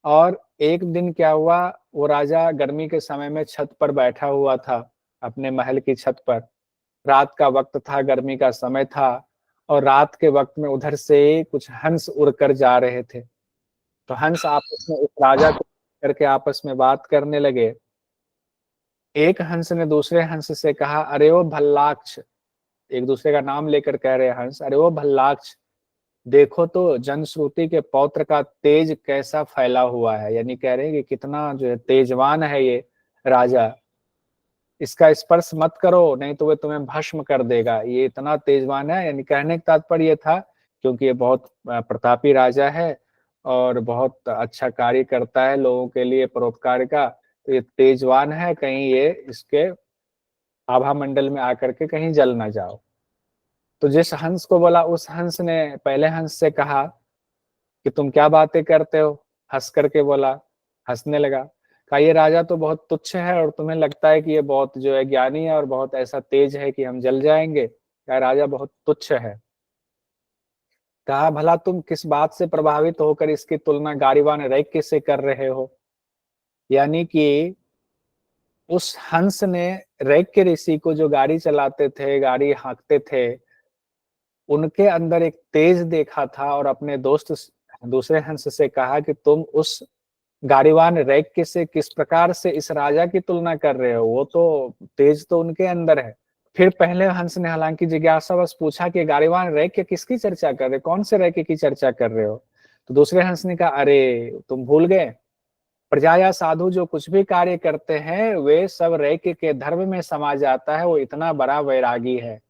और एक दिन क्या हुआ, वो राजा गर्मी के समय में छत पर बैठा हुआ था, अपने महल की छत पर। रात का वक्त था, गर्मी का समय था, और रात के वक्त में उधर से कुछ हंस उड़कर जा रहे थे। तो हंस आपस में उस राजा को करके आपस में बात करने लगे। एक हंस ने दूसरे हंस से कहा, अरे ओ भल्लाक्ष, एक दूसरे का नाम लेकर कह रहे हंस, अरे ओ भल्लाक्ष, देखो तो जनश्रुति के पौत्र का तेज कैसा फैला हुआ है। यानी कह रहे हैं कि कितना जो है तेजवान है ये राजा, इसका स्पर्श मत करो नहीं तो वे तुम्हें भस्म कर देगा, ये इतना तेजवान है। यानी कहने का तात्पर्य ये था, क्योंकि ये बहुत प्रतापी राजा है और बहुत अच्छा कार्य करता है लोगों के लिए परोपकार का, तो ये तेजवान है, कहीं ये इसके आभा मंडल में आकर के कहीं जल ना जाओ। तो जिस हंस को बोला, उस हंस ने पहले हंस से कहा कि तुम क्या बातें करते हो, हंस करके बोला, हंसने लगा। कहा ये राजा तो बहुत तुच्छ है और तुम्हें लगता है कि ये बहुत जो है ज्ञानी है और बहुत ऐसा तेज है कि हम जल जाएंगे। कहा राजा बहुत तुच्छ है। कहा भला तुम किस बात से प्रभावित होकर इसकी तुलना गाड़ीवान रैक्य से कर रहे हो। यानी कि उस हंस ने रैक्य ऋषि को, जो गाड़ी चलाते थे, गाड़ी हाँकते थे, उनके अंदर एक तेज देखा था और अपने दोस्त दूसरे हंस से कहा कि तुम उस गाड़ीवान रैक्य से किस प्रकार से इस राजा की तुलना कर रहे हो, वो तो तेज तो उनके अंदर है। फिर पहले हंस ने हालांकि जिज्ञासावश पूछा कि गाड़ीवान रैक्य किसकी चर्चा कर रहे, कौन से रैक्य की चर्चा कर रहे हो। तो दूसरे हंस ने कहा, अरे तुम भूल गए, प्रजा या साधु जो कुछ भी कार्य करते हैं वे सब रैक्य के धर्म में समा जाता है, वो इतना बड़ा वैरागी है।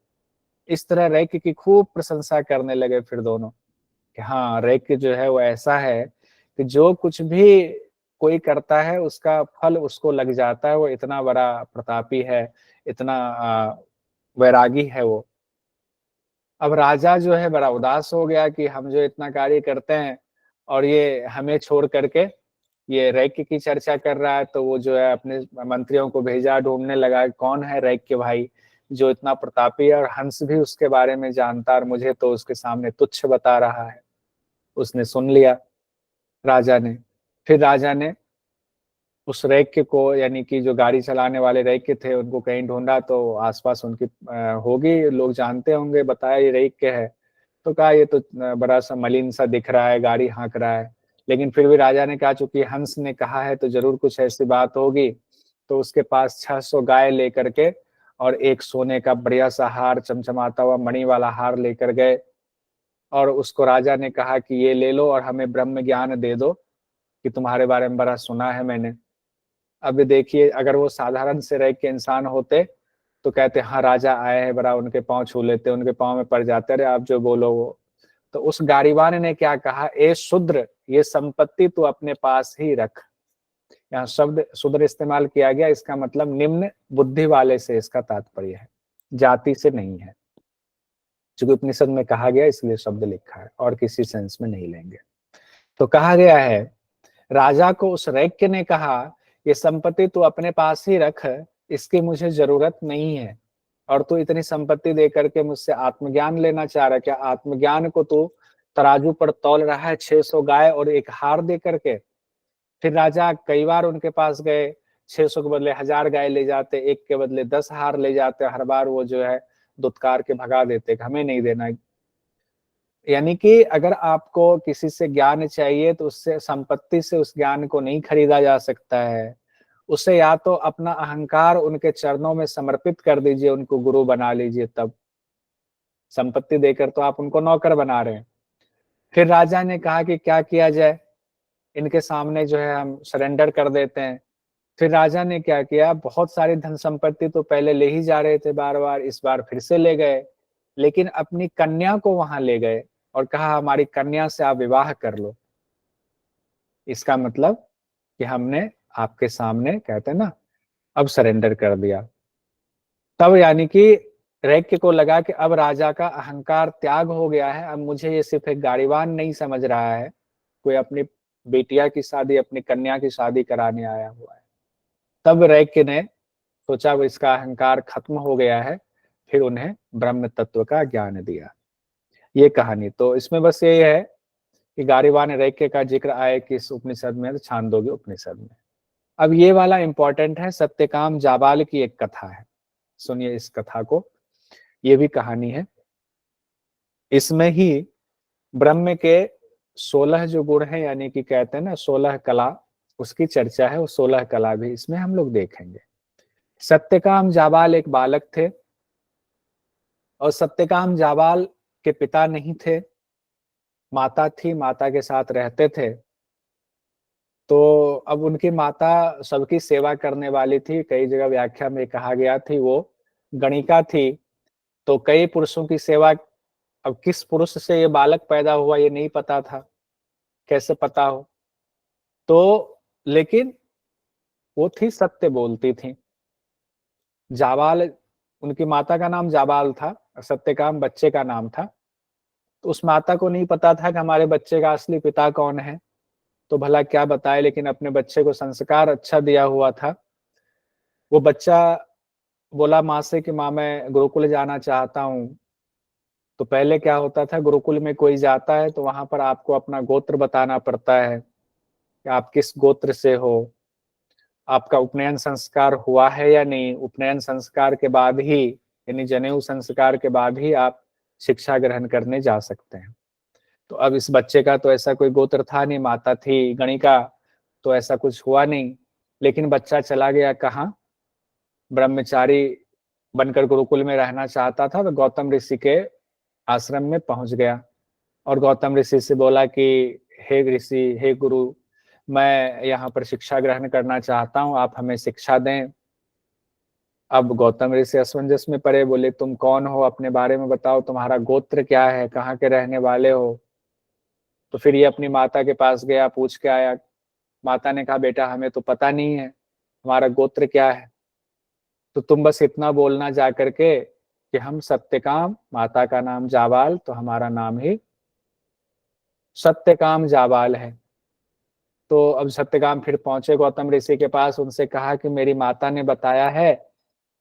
इस तरह रैक्य की खूब प्रशंसा करने लगे फिर दोनों, कि हाँ रैक्य जो है वो ऐसा है कि जो कुछ भी कोई करता है उसका फल उसको लग जाता है, वो इतना बड़ा प्रतापी है, इतना वैरागी है वो। अब राजा जो है बड़ा उदास हो गया कि हम जो इतना कार्य करते हैं और ये हमें छोड़ करके ये रैक्य की चर्चा कर रहा है। तो वो जो है अपने मंत्रियों को भेजा, ढूंढने लगा कौन है रैक्य भाई जो इतना प्रतापी है और हंस भी उसके बारे में जानता और मुझे तो उसके सामने तुच्छ बता रहा है। उसने सुन लिया राजा ने। फिर राजा ने उस रैक्य को, यानी कि जो गाड़ी चलाने वाले रैक्य थे, उनको कहीं ढूंढा तो आसपास उनकी होगी, लोग जानते होंगे, बताया ये रैक्य है। तो कहा ये तो बड़ा सा मलिन सा दिख रहा है, गाड़ी हाँक रहा है। लेकिन फिर भी राजा ने कहा चूंकि हंस ने कहा है तो जरूर कुछ ऐसी बात होगी। तो उसके पास 600 गाय लेकर के और एक सोने का बढ़िया सा हार, चमचमाता हुआ मणि वाला हार लेकर गए और उसको राजा ने कहा कि ये ले लो और हमें ब्रह्म ज्ञान दे दो कि तुम्हारे बारे में बड़ा सुना है मैंने। अब देखिए अगर वो साधारण से रह के इंसान होते तो कहते हाँ राजा आए हैं, बड़ा उनके पांव छू लेते, उनके पांव में पड़ जाते, अरे आप जो बोलो वो। तो उस गाड़ीवान ने क्या कहा, ए शूद्र, ये संपत्ति तू अपने पास ही रख। यहाँ शब्द शूद्र इस्तेमाल किया गया, इसका मतलब निम्न बुद्धि वाले से इसका तात्पर्य है, जाति से नहीं है। चूंकि उपनिषद में कहा गया इसलिए शब्द लिखा है, और किसी सेंस में नहीं लेंगे। तो कहा गया है राजा को उस रैक्य ने कहा, ये संपत्ति तू अपने पास ही रख, इसकी मुझे जरूरत नहीं है। और तू इतनी संपत्ति दे करके मुझसे आत्मज्ञान लेना चाह रहा है क्या? आत्मज्ञान को तू तराजू पर तौल रहा है 600 गाय और एक हार दे करके। फिर राजा कई बार उनके पास गए, 600 के बदले 1000 गाय ले जाते, एक के बदले 10 हार ले जाते, हर बार वो जो है दुत्कार के भगा देते, हमें नहीं देना। यानी कि अगर आपको किसी से ज्ञान चाहिए तो उससे संपत्ति से उस ज्ञान को नहीं खरीदा जा सकता है। उसे या तो अपना अहंकार उनके चरणों में समर्पित कर दीजिए, उनको गुरु बना लीजिए, तब संपत्ति देकर तो आप उनको नौकर बना रहे हैं। फिर राजा ने कहा कि क्या किया जाए, इनके सामने जो है हम सरेंडर कर देते हैं। फिर राजा ने क्या किया, बहुत सारी धन संपत्ति तो पहले ले ही जा रहे थे बार बार, इस बार फिर से ले गए, लेकिन अपनी कन्या को वहां ले गए और कहा हमारी कन्या से आप विवाह कर लो। इसका मतलब कि हमने आपके सामने, कहते हैं ना, अब सरेंडर कर दिया। तब यानी कि रैक्य को लगा कि अब राजा का अहंकार त्याग हो गया है, अब मुझे ये सिर्फ एक गाड़ीवान नहीं समझ रहा है, कोई अपनी बेटिया की शादी, अपनी कन्या की शादी कराने आया हुआ है। तब रैक्य ने सोचा वो इसका अहंकार खत्म हो गया है, फिर उन्हें ब्रह्म तत्व का ज्ञान दिया। ये कहानी तो इसमें बस यही है कि गारीवान रैक्य का जिक्र आए किस उपनिषद में, तो छांदोग्य उपनिषद में। अब ये वाला इंपॉर्टेंट है, सत्यकाम जाबाल की एक कथा है, सुनिए इस कथा को, ये भी कहानी है। इसमें ही ब्रह्म के 16 जो गुण हैं, यानी कि कहते हैं ना 16 कला, उसकी चर्चा है। वो 16 कला भी इसमें हम लोग देखेंगे। सत्यकाम जाबाल एक बालक थे और सत्यकाम जाबाल के पिता नहीं थे, माता थी, माता के साथ रहते थे। तो अब उनकी माता सबकी सेवा करने वाली थी, कई जगह व्याख्या में कहा गया थी वो गणिका थी। तो कई पुरुषों की सेवा, अब किस पुरुष से ये बालक पैदा हुआ ये नहीं पता था, कैसे पता हो, तो लेकिन वो थी सत्य बोलती थी। जाबाल, उनकी माता का नाम जाबाल था, सत्यकाम बच्चे का नाम था। तो उस माता को नहीं पता था कि हमारे बच्चे का असली पिता कौन है, तो भला क्या बताए, लेकिन अपने बच्चे को संस्कार अच्छा दिया हुआ था। वो बच्चा बोला माँ से कि माँ मैं गुरुकुल जाना चाहता हूँ। तो पहले क्या होता था, गुरुकुल में कोई जाता है तो वहां पर आपको अपना गोत्र बताना पड़ता है कि आप किस गोत्र से हो, आपका उपनयन संस्कार हुआ है या नहीं। उपनयन संस्कार के बाद ही, यानी जनेऊ संस्कार के बाद ही आप शिक्षा ग्रहण करने जा सकते हैं। तो अब इस बच्चे का तो ऐसा कोई गोत्र था नहीं, माता थी गणिका, तो ऐसा कुछ हुआ नहीं। लेकिन बच्चा चला गया कहाँ, ब्रह्मचारी बनकर गुरुकुल में रहना चाहता था, तो गौतम ऋषि के आश्रम में पहुंच गया और गौतम ऋषि से बोला कि हे ऋषि, हे गुरु, मैं यहाँ पर शिक्षा ग्रहण करना चाहता हूँ, आप हमें शिक्षा दें। अब गौतम ऋषि असमंजस में पड़े, बोले तुम कौन हो, अपने बारे में बताओ, तुम्हारा गोत्र क्या है, कहाँ के रहने वाले हो। तो फिर ये अपनी माता के पास गया, पूछ के आया। माता ने कहा बेटा हमें तो पता नहीं है हमारा गोत्र क्या है, तो तुम बस इतना बोलना जा करके कि हम सत्यकाम, माता का नाम जाबाल, तो हमारा नाम ही सत्यकाम जाबाल है। तो अब सत्यकाम फिर पहुंचे गौतम ऋषि के पास, उनसे कहा कि मेरी माता ने बताया है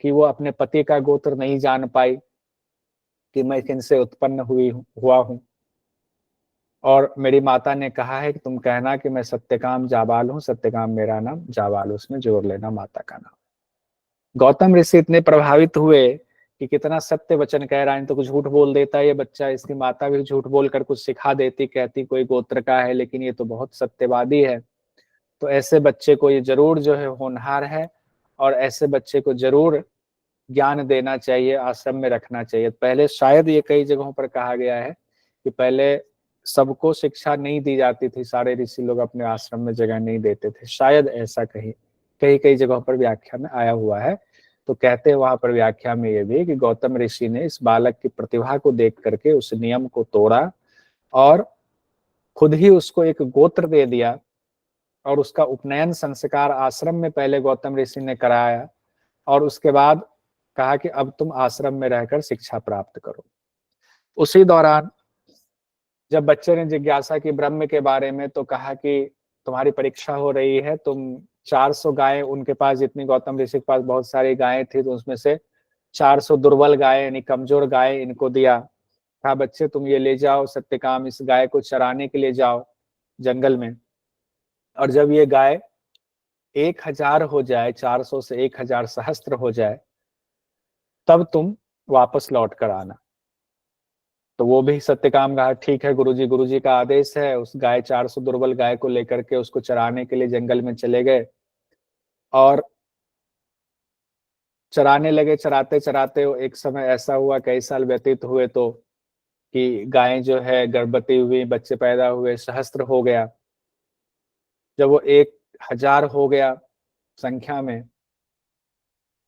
कि वो अपने पति का गोत्र नहीं जान पाई, कि मैं किनसे उत्पन्न हुआ हूं, और मेरी माता ने कहा है कि तुम कहना कि मैं सत्यकाम जाबाल हूँ, सत्यकाम मेरा नाम, जाबाल उसमें जोड़ लेना माता का नाम। गौतम ऋषि इतने प्रभावित हुए कि कितना सत्य वचन कह रहा है, तो कुछ झूठ बोल देता है ये बच्चा। इसकी माता भी झूठ बोलकर कुछ सिखा देती, कहती कोई गोत्र का है, लेकिन ये तो बहुत सत्यवादी है। तो ऐसे बच्चे को ये जरूर जो है होनहार है, और ऐसे बच्चे को जरूर ज्ञान देना चाहिए, आश्रम में रखना चाहिए। पहले शायद ये कई जगहों पर कहा गया है कि पहले सबको शिक्षा नहीं दी जाती थी, सारे ऋषि लोग अपने आश्रम में जगह नहीं देते थे, शायद ऐसा कहीं कई कई जगहों पर व्याख्या में आया हुआ है। तो कहते हैं वहां पर व्याख्या में ये भी कि गौतम ऋषि ने इस बालक की प्रतिभा को देख करके उस नियम को तोड़ा और खुद ही उसको एक गोत्र दे दिया, और उसका उपनयन संस्कार आश्रम में पहले गौतम ऋषि ने कराया, और उसके बाद कहा कि अब तुम आश्रम में रहकर शिक्षा प्राप्त करो। उसी दौरान जब बच्चे ने जिज्ञासा की ब्रह्म के बारे में, तो कहा कि तुम्हारी परीक्षा हो रही है, तुम 400 गायें, उनके पास जितनी गौतम ऋषि के पास बहुत सारी गायें थी, तो उसमें से 400 दुर्बल गायें यानी कमजोर गायें इनको दिया। कहा बच्चे तुम ये ले जाओ, सत्यकाम इस गाय को चराने के लिए जाओ जंगल में, और जब ये गाय 1000 हो जाए, 400 से 1000 सहस्त्र हो जाए, तब तुम वापस लौट कर आना। तो वो भी सत्यकाम कहा ठीक है गुरुजी का आदेश है। उस गाय 400 दुर्बल गाय को लेकर के उसको चराने के लिए जंगल में चले गए और चराने लगे। चराते चराते एक समय ऐसा हुआ, कई साल व्यतीत हुए तो कि गायें जो है गर्भवती हुई, बच्चे पैदा हुए, सहस्त्र हो गया। जब वो 1000 हो गया संख्या में,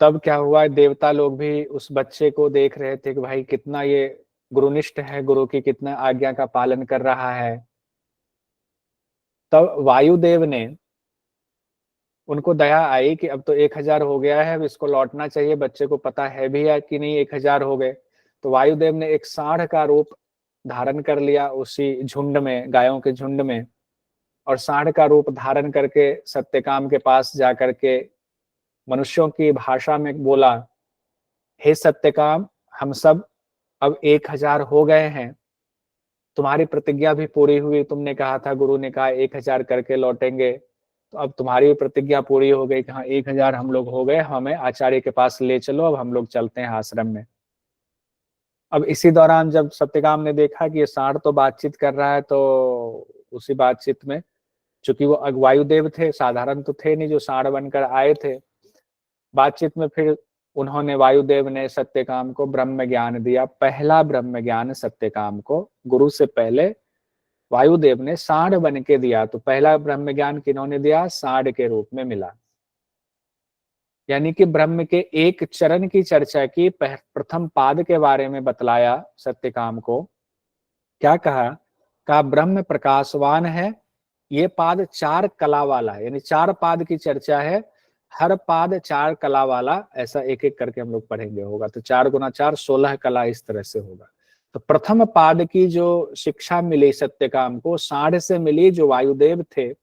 तब क्या हुआ, देवता लोग भी उस बच्चे को देख रहे थे कि भाई कितना ये गुरुनिष्ठ है, गुरु की कितना आज्ञा का पालन कर रहा है। तब वायुदेव ने, उनको दया आई कि अब तो 1000 हो गया है, अब इसको लौटना चाहिए। बच्चे को पता है भी है कि नहीं 1000 हो गए। तो वायुदेव ने एक सांड का रूप धारण कर लिया उसी झुंड में, गायों के झुंड में, और सांड का रूप धारण करके सत्यकाम के पास जाकर के मनुष्यों की भाषा में बोला, हे सत्यकाम, हम सब अब 1000 हो गए हैं, तुम्हारी प्रतिज्ञा भी पूरी हुई। तुमने कहा था, गुरु ने कहा 1000 करके लौटेंगे, तो अब तुम्हारी भी प्रतिज्ञा पूरी हो गई कि हाँ 1000 हम लोग हो गए, हमें आचार्य के पास ले चलो, अब हम लोग चलते हैं आश्रम में। अब इसी दौरान जब सत्यकाम ने देखा कि ये सांड तो बातचीत कर रहा है, तो उसी बातचीत में, चूंकि वो वायुदेव थे, साधारण तो थे नहीं जो सांड बनकर आए थे, बातचीत में फिर उन्होंने, वायुदेव ने सत्यकाम को ब्रह्म ज्ञान दिया। पहला ब्रह्म ज्ञान सत्यकाम को गुरु से पहले वायुदेव ने सांड बन के दिया। तो पहला ब्रह्म ज्ञान किन्होंने दिया? सांड के रूप में मिला। यानी कि ब्रह्म के एक चरण की चर्चा की, प्रथम पाद के बारे में बतलाया सत्यकाम को। क्या कहा ब्रह्म प्रकाशवान है। ये पाद 4 कला वाला है, यानी 4 पाद की चर्चा है, हर पाद 4 कला वाला। ऐसा एक एक करके हम लोग पढ़ेंगे, होगा तो 4 गुना 4 16 कला, इस तरह से होगा। तो प्रथम पाद की जो शिक्षा मिली सत्यकाम को, सांड से मिली, जो वायुदेव थे।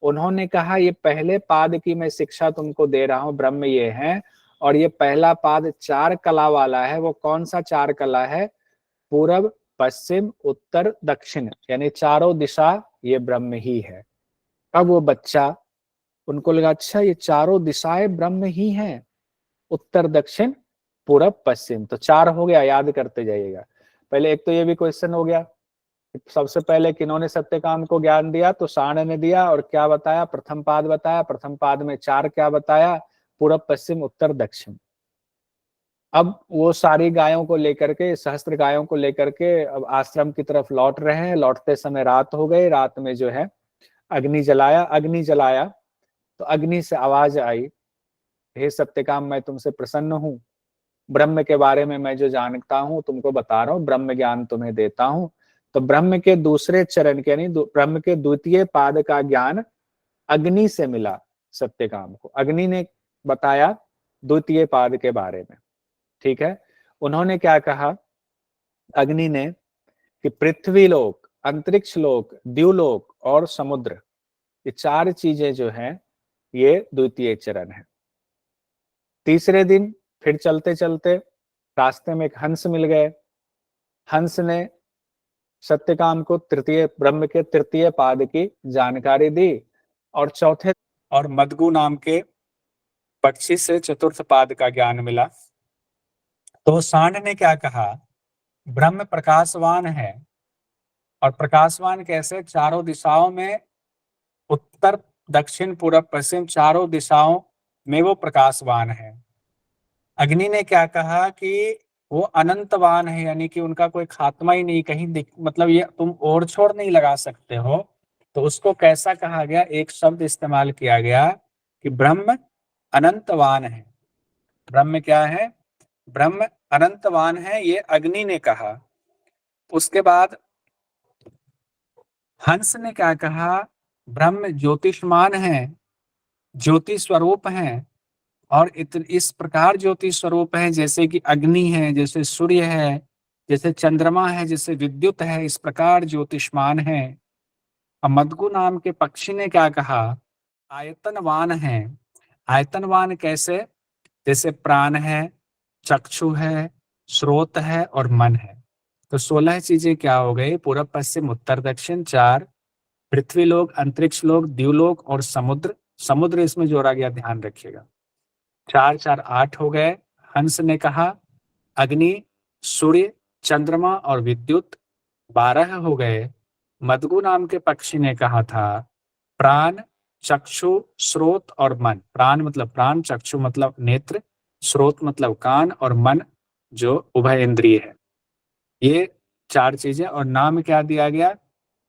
उन्होंने कहा ये पहले पाद की मैं शिक्षा तुमको दे रहा हूं, ब्रह्म ये है, और ये पहला पाद 4 कला वाला है। वो कौन सा 4 कला है? पूरब, पश्चिम, उत्तर, दक्षिण, यानी चारों दिशा ये ब्रह्म ही है। अब वो बच्चा, उनको लगा अच्छा ये चारों दिशाएं ब्रह्म ही हैं, उत्तर, दक्षिण, पूरब, पश्चिम, तो 4 हो गया। याद करते जाइएगा। पहले एक तो ये भी क्वेश्चन हो गया, सबसे पहले किन्होंने सत्यकाम को ज्ञान दिया? तो सांड ने दिया। और क्या बताया? प्रथम पाद बताया। प्रथम पाद में 4 क्या बताया? पूरब, पश्चिम, उत्तर, दक्षिण। अब वो सारी गायों को लेकर के, सहस्त्र गायों को लेकर के अब आश्रम की तरफ लौट रहे हैं। लौटते समय रात हो गई। रात में जो है अग्नि जलाया तो अग्नि से आवाज आई, हे सत्यकाम, मैं तुमसे प्रसन्न हूं, ब्रह्म के बारे में मैं जो जानता हूं तुमको बता रहा हूं, ब्रह्म ज्ञान तुम्हें देता हूं। तो ब्रह्म के दूसरे चरण के, यानी ब्रह्म के द्वितीय पाद का ज्ञान अग्नि से मिला सत्यकाम को। अग्नि ने बताया द्वितीय पाद के बारे में। ठीक है, उन्होंने क्या कहा अग्नि ने? कि पृथ्वी लोक, अंतरिक्ष लोक, द्युलोक और समुद्र, ये 4 चीजें जो हैं ये द्वितीय चरण है। तीसरे दिन फिर चलते चलते रास्ते में एक हंस मिल गए। हंस ने सत्यकाम को तृतीय, ब्रह्म के तृतीय पाद की जानकारी दी। और चौथे, और मदगु नाम के पक्षी से चतुर्थ पाद का ज्ञान मिला। तो सांड ने क्या कहा? ब्रह्म प्रकाशवान है। और प्रकाशवान कैसे? चारों दिशाओं में, उत्तर, दक्षिण, पूरब, पश्चिम, चारों दिशाओं में वो प्रकाशवान है। अग्नि ने क्या कहा? कि वो अनंतवान है, यानी कि उनका कोई खात्मा ही नहीं, कहीं मतलब ये तुम ओर छोड़ नहीं लगा सकते हो। तो उसको कैसा कहा गया? एक शब्द इस्तेमाल किया गया कि ब्रह्म अनंतवान है। ब्रह्म क्या है? ब्रह्म अनंतवान है, ये अग्नि ने कहा। उसके बाद हंस ने क्या कहा? ब्रह्म ज्योतिष्मान है, ज्योति स्वरूप है। और इस प्रकार ज्योति स्वरूप है, जैसे कि अग्नि है, जैसे सूर्य है, जैसे चंद्रमा है, जैसे विद्युत है, इस प्रकार ज्योतिष्मान है। अब मदगु नाम के पक्षी ने क्या कहा? आयतनवान है। आयतनवान कैसे? जैसे प्राण है, चक्षु है, स्रोत है और मन है। तो 16 चीजें क्या हो गई? पूरब, पश्चिम, उत्तर, दक्षिण, 4, पृथ्वी लोक, अंतरिक्ष लोक, द्युलोक और समुद्र। समुद्र इसमें जोड़ा गया, ध्यान रखिएगा। 4 4 8 हो गए। हंस ने कहा अग्नि, सूर्य, चंद्रमा और विद्युत 12 हो गए। मदगु नाम के पक्षी ने कहा था प्राण, चक्षु, स्रोत और मन। प्राण मतलब प्राण, चक्षु मतलब नेत्र, स्रोत मतलब कान और मन जो उभय इंद्रिय है। ये 4 चीजें। और नाम क्या दिया गया?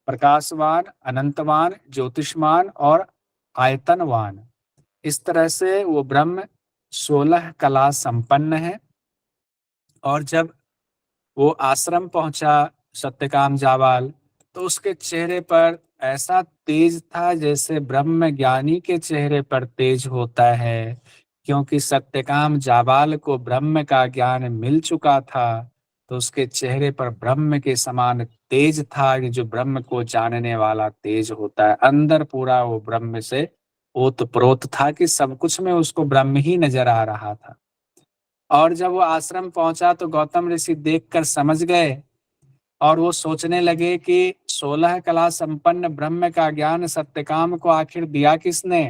प्रकाशवान, अनंतवान, ज्योतिष्मान और आयतनवान। इस तरह से वो ब्रह्म 16 कला संपन्न है। और जब वो आश्रम पहुंचा सत्यकाम जावाल, तो उसके चेहरे पर ऐसा तेज था जैसे ब्रह्म ज्ञानी के चेहरे पर तेज होता है, क्योंकि सत्यकाम जावाल को ब्रह्म का ज्ञान मिल चुका था। तो उसके चेहरे पर ब्रह्म के समान तेज था, कि जो ब्रह्म को जानने वाला तेज होता है। अंदर पूरा वो ब्रह्म से ओतप्रोत था कि सब कुछ में उसको ब्रह्म ही नजर आ रहा था। और जब वो आश्रम पहुंचा तो गौतम ऋषि देखकर समझ गए और वो सोचने लगे कि 16 कला संपन्न ब्रह्म का ज्ञान सत्यकाम को आखिर दिया किसने।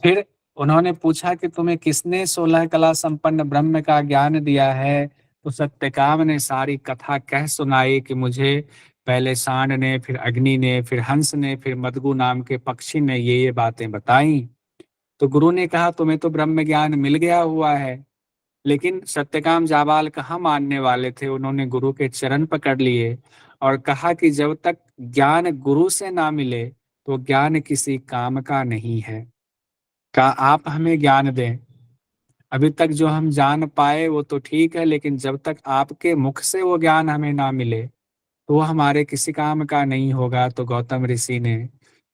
फिर उन्होंने पूछा कि तुम्हें किसने 16 कला संपन्न ब्रह्म का ज्ञान दिया है। तो सत्यकाम ने सारी कथा कह सुनाई कि मुझे पहले सांड ने, फिर अग्नि ने, फिर हंस ने, फिर मदगु नाम के पक्षी ने ये बातें बताई। तो गुरु ने कहा तुम्हें तो ब्रह्म ज्ञान मिल गया हुआ है। लेकिन सत्यकाम जाबाल कहाँ मानने वाले थे। उन्होंने गुरु के चरण पकड़ लिए और कहा कि जब तक ज्ञान गुरु से ना मिले तो ज्ञान किसी काम का नहीं है। कहा आप हमें ज्ञान दें। अभी तक जो हम जान पाए वो तो ठीक है, लेकिन जब तक आपके मुख से वो ज्ञान हमें ना मिले तो वो हमारे किसी काम का नहीं होगा। तो गौतम ऋषि ने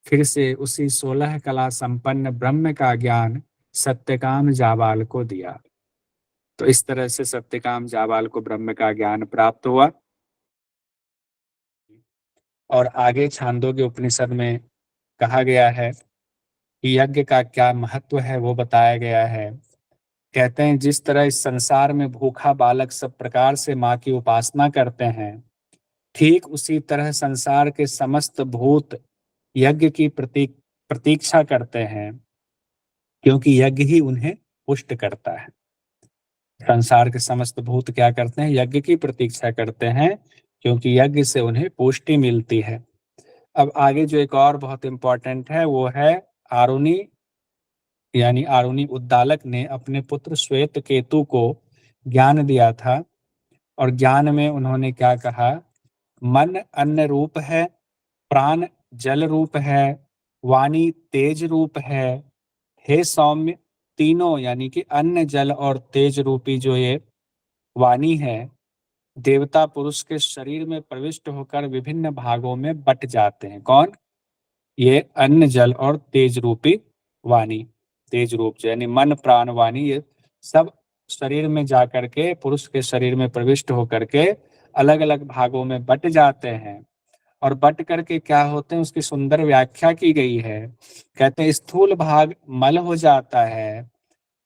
फिर से उसी 16 कला संपन्न ब्रह्म का ज्ञान सत्यकाम जाबाल को दिया। तो इस तरह से सत्यकाम जाबाल को ब्रह्म का ज्ञान प्राप्त हुआ। और आगे छांदोग्य उपनिषद में कहा गया है कि यज्ञ का क्या महत्व है वो बताया गया है। कहते हैं जिस तरह इस संसार में भूखा बालक सब प्रकार से माँ की उपासना करते हैं, ठीक उसी तरह संसार के समस्त भूत यज्ञ की प्रतीक्षा करते हैं, क्योंकि यज्ञ ही उन्हें पुष्ट करता है। संसार के समस्त भूत क्या करते हैं? यज्ञ की प्रतीक्षा करते हैं, क्योंकि यज्ञ से उन्हें पुष्टि मिलती है। अब आगे जो एक और बहुत इंपॉर्टेंट है वो है आरुणि, यानी आरुणि उद्दालक ने अपने पुत्र श्वेत केतु को ज्ञान दिया था। और ज्ञान में उन्होंने क्या कहा? मन अन्न रूप है, प्राण जल रूप है, वाणी तेज रूप है। हे सौम्य, तीनों यानी कि अन्न, जल और तेज रूपी जो ये वाणी है, देवता पुरुष के शरीर में प्रविष्ट होकर विभिन्न भागों में बट जाते हैं। कौन? ये अन्न, जल और तेज रूपी वाणी। तेज रूप यानी मन, प्राण, वाणी, ये सब शरीर में जाकर के, पुरुष के शरीर में प्रविष्ट होकर के अलग अलग भागों में बट जाते हैं। और बट करके क्या होते हैं उसकी सुंदर व्याख्या की गई है। कहते हैं स्थूल भाग मल हो जाता है,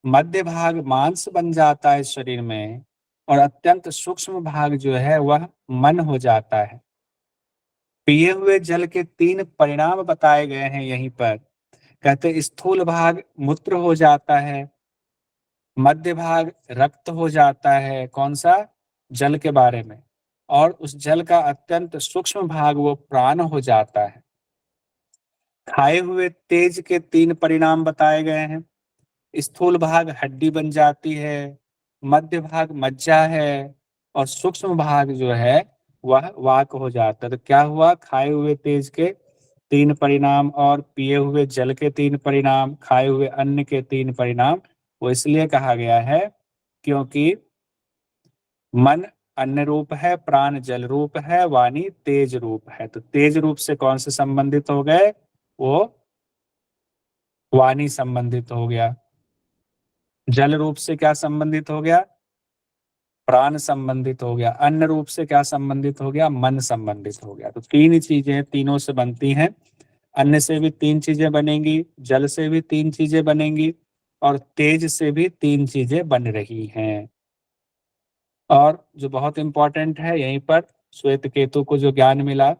मध्य भाग मांस बन जाता है शरीर में, और अत्यंत सूक्ष्म भाग जो है वह मन हो जाता है। पिए हुए जल के 3 परिणाम बताए गए हैं यहीं पर। कहते स्थूल भाग मूत्र हो जाता है, मध्य भाग रक्त हो जाता है, कौन सा? जल के बारे में, और उस जल का अत्यंत सूक्ष्म भाग वो प्राण हो जाता है। खाए हुए तेज के 3 परिणाम बताए गए हैं। स्थूल भाग हड्डी बन जाती है, मध्य भाग मज्जा है, और सूक्ष्म भाग जो है वह वाक हो जाता है। तो क्या हुआ? खाए हुए तेज के 3 परिणाम और पिए हुए जल के 3 परिणाम, खाए हुए अन्न के 3 परिणाम। वो इसलिए कहा गया है क्योंकि मन अन्न रूप है, प्राण जल रूप है, वाणी तेज रूप है। तो तेज रूप से कौन से संबंधित हो गए? वो वाणी संबंधित हो गया। जल रूप से क्या संबंधित हो गया? प्राण संबंधित हो गया। अन्न रूप से क्या संबंधित हो गया? मन संबंधित हो गया। तो 3 चीजें तीनों से बनती हैं। अन्न से भी 3 चीजें बनेंगी, जल से भी 3 चीजें बनेंगी, और तेज से भी 3 चीजें बन रही हैं। और जो बहुत इंपॉर्टेंट है यहीं पर श्वेत केतु को जो ज्ञान मिला,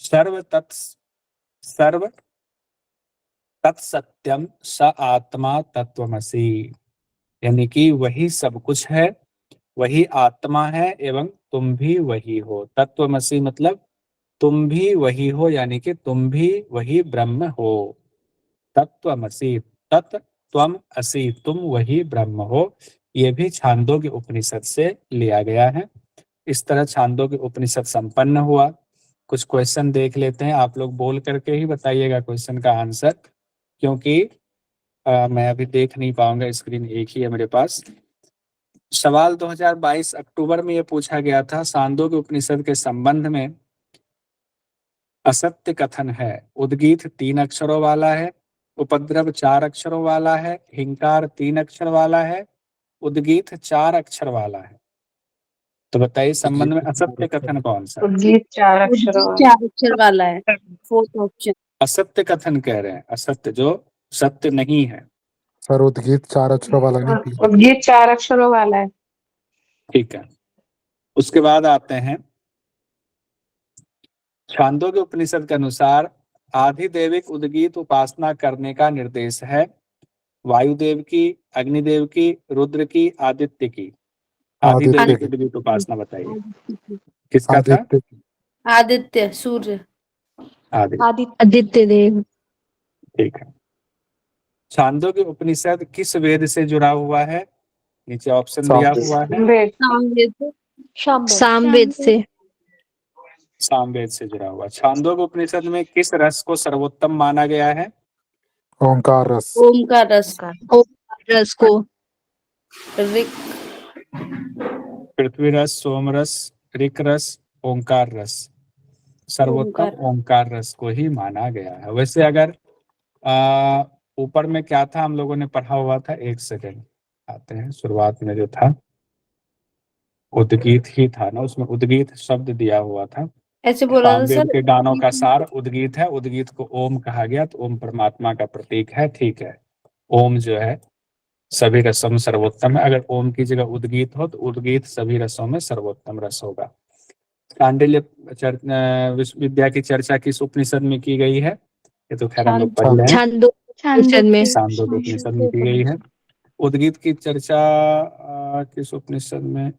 सर्व तत्सत्यम स आत्मा तत्वमसि, यानी कि वही सब कुछ है, वही आत्मा है एवं तुम भी वही हो। तत्वमसि मतलब तुम भी वही हो, यानी कि तुम भी वही ब्रह्म हो। तत्वमसि, तत् त्वम असि, तुम वही ब्रह्म हो। ये भी छांदोग्य उपनिषद से लिया गया है। इस तरह छांदोग्य उपनिषद संपन्न हुआ। कुछ क्वेश्चन देख लेते हैं, आप लोग बोल करके ही बताइएगा क्वेश्चन का आंसर, क्योंकि मैं अभी देख नहीं पाऊंगा, स्क्रीन एक ही है मेरे पास। सवाल 2022 अक्टूबर में ये पूछा गया था, छांदोग्य उपनिषद के संबंध में असत्य कथन है। उद्गीत 3 अक्षरों वाला है, उपद्रव 4 अक्षरों वाला है, हिंकार 3 अक्षर वाला है, उद्गीत 4 अक्षर वाला है। तो बताइए संबंध में असत्य कथन कौन सा है? उद्गीत 4 अक्षर वाला है, फोर्थ ऑप्शन। असत्य कथन कह रहे हैं, असत्य जो सत्य नहीं है। सर उद्गीत 4 अक्षरों वाला नहीं, उद्गीत 4 अक्षरों वाला है। ठीक है, उसके बाद आते हैं छांदोग्य उपनिषद के अनुसार आधिदैविक उद्गीत उपासना करने का निर्देश है। वायुदेव की, अग्निदेव की, रुद्र की, आदित्य की। आधिदैविक उद्गीत उपासना बताइए किसका था? आदित्य, सूर्य। आदित्य देव। ठीक है। छांदोग्य उपनिषद किस वेद से जुड़ा हुआ है? नीचे ऑप्शन दिया हुआ है। सामवेद से। सामवेद से जुड़ा हुआ। छांदोग्य उपनिषद में किस रस को सर्वोत्तम माना गया है? ओंकार रस। ओमकार रस। रस को। ऋक। पृथ्वी रस, सोम रस, ऋक रस, ओंकार रस। सर्वोत्तम ओंकार रस को ही माना गया है। वैसे अगर ऊपर में क्या था हम लोगों ने पढ़ा हुआ था, एक सेकेंड आते हैं, शुरुआत में जो था उद्गीत ही था ना, उसमें उद्गीत शब्द दिया हुआ था। ऐसे बोला था सामवेद सर। के गानों का सार उद्गीत है। उद्गीत को ओम कहा गया, तो ओम परमात्मा का प्रतीक है। ठीक है, ओम जो है सभी रसों में सर्वोत्तम है। अगर ओम की जगह उद्गीत हो तो उद्गीत सभी रसों में सर्वोत्तम रस होगा। कांडिल्य विद्या की चर्चा किस उपनिषद में की गई है? ये तो खैर हम लोग पढ़ रहे हैं, छांदोग्य उपनिषद में की गई है। उद्गीत की चर्चा किस उपनिषद में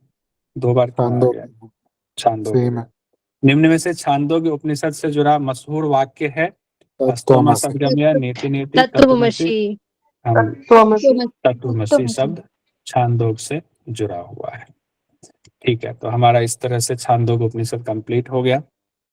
2 बार क्यों आ गया? छांदोग्य। निम्न में से छांदोग्य उपनिषद से जुड़ा मशहूर वाक्य है अस्तोम सद्गमय नेति नेति तत्वमसि। तत्वमसि शब्द छांदोग से जुड़ा हुआ है। ठीक है, तो हमारा इस तरह से छांदोग्य उपनिषद कंप्लीट हो गया।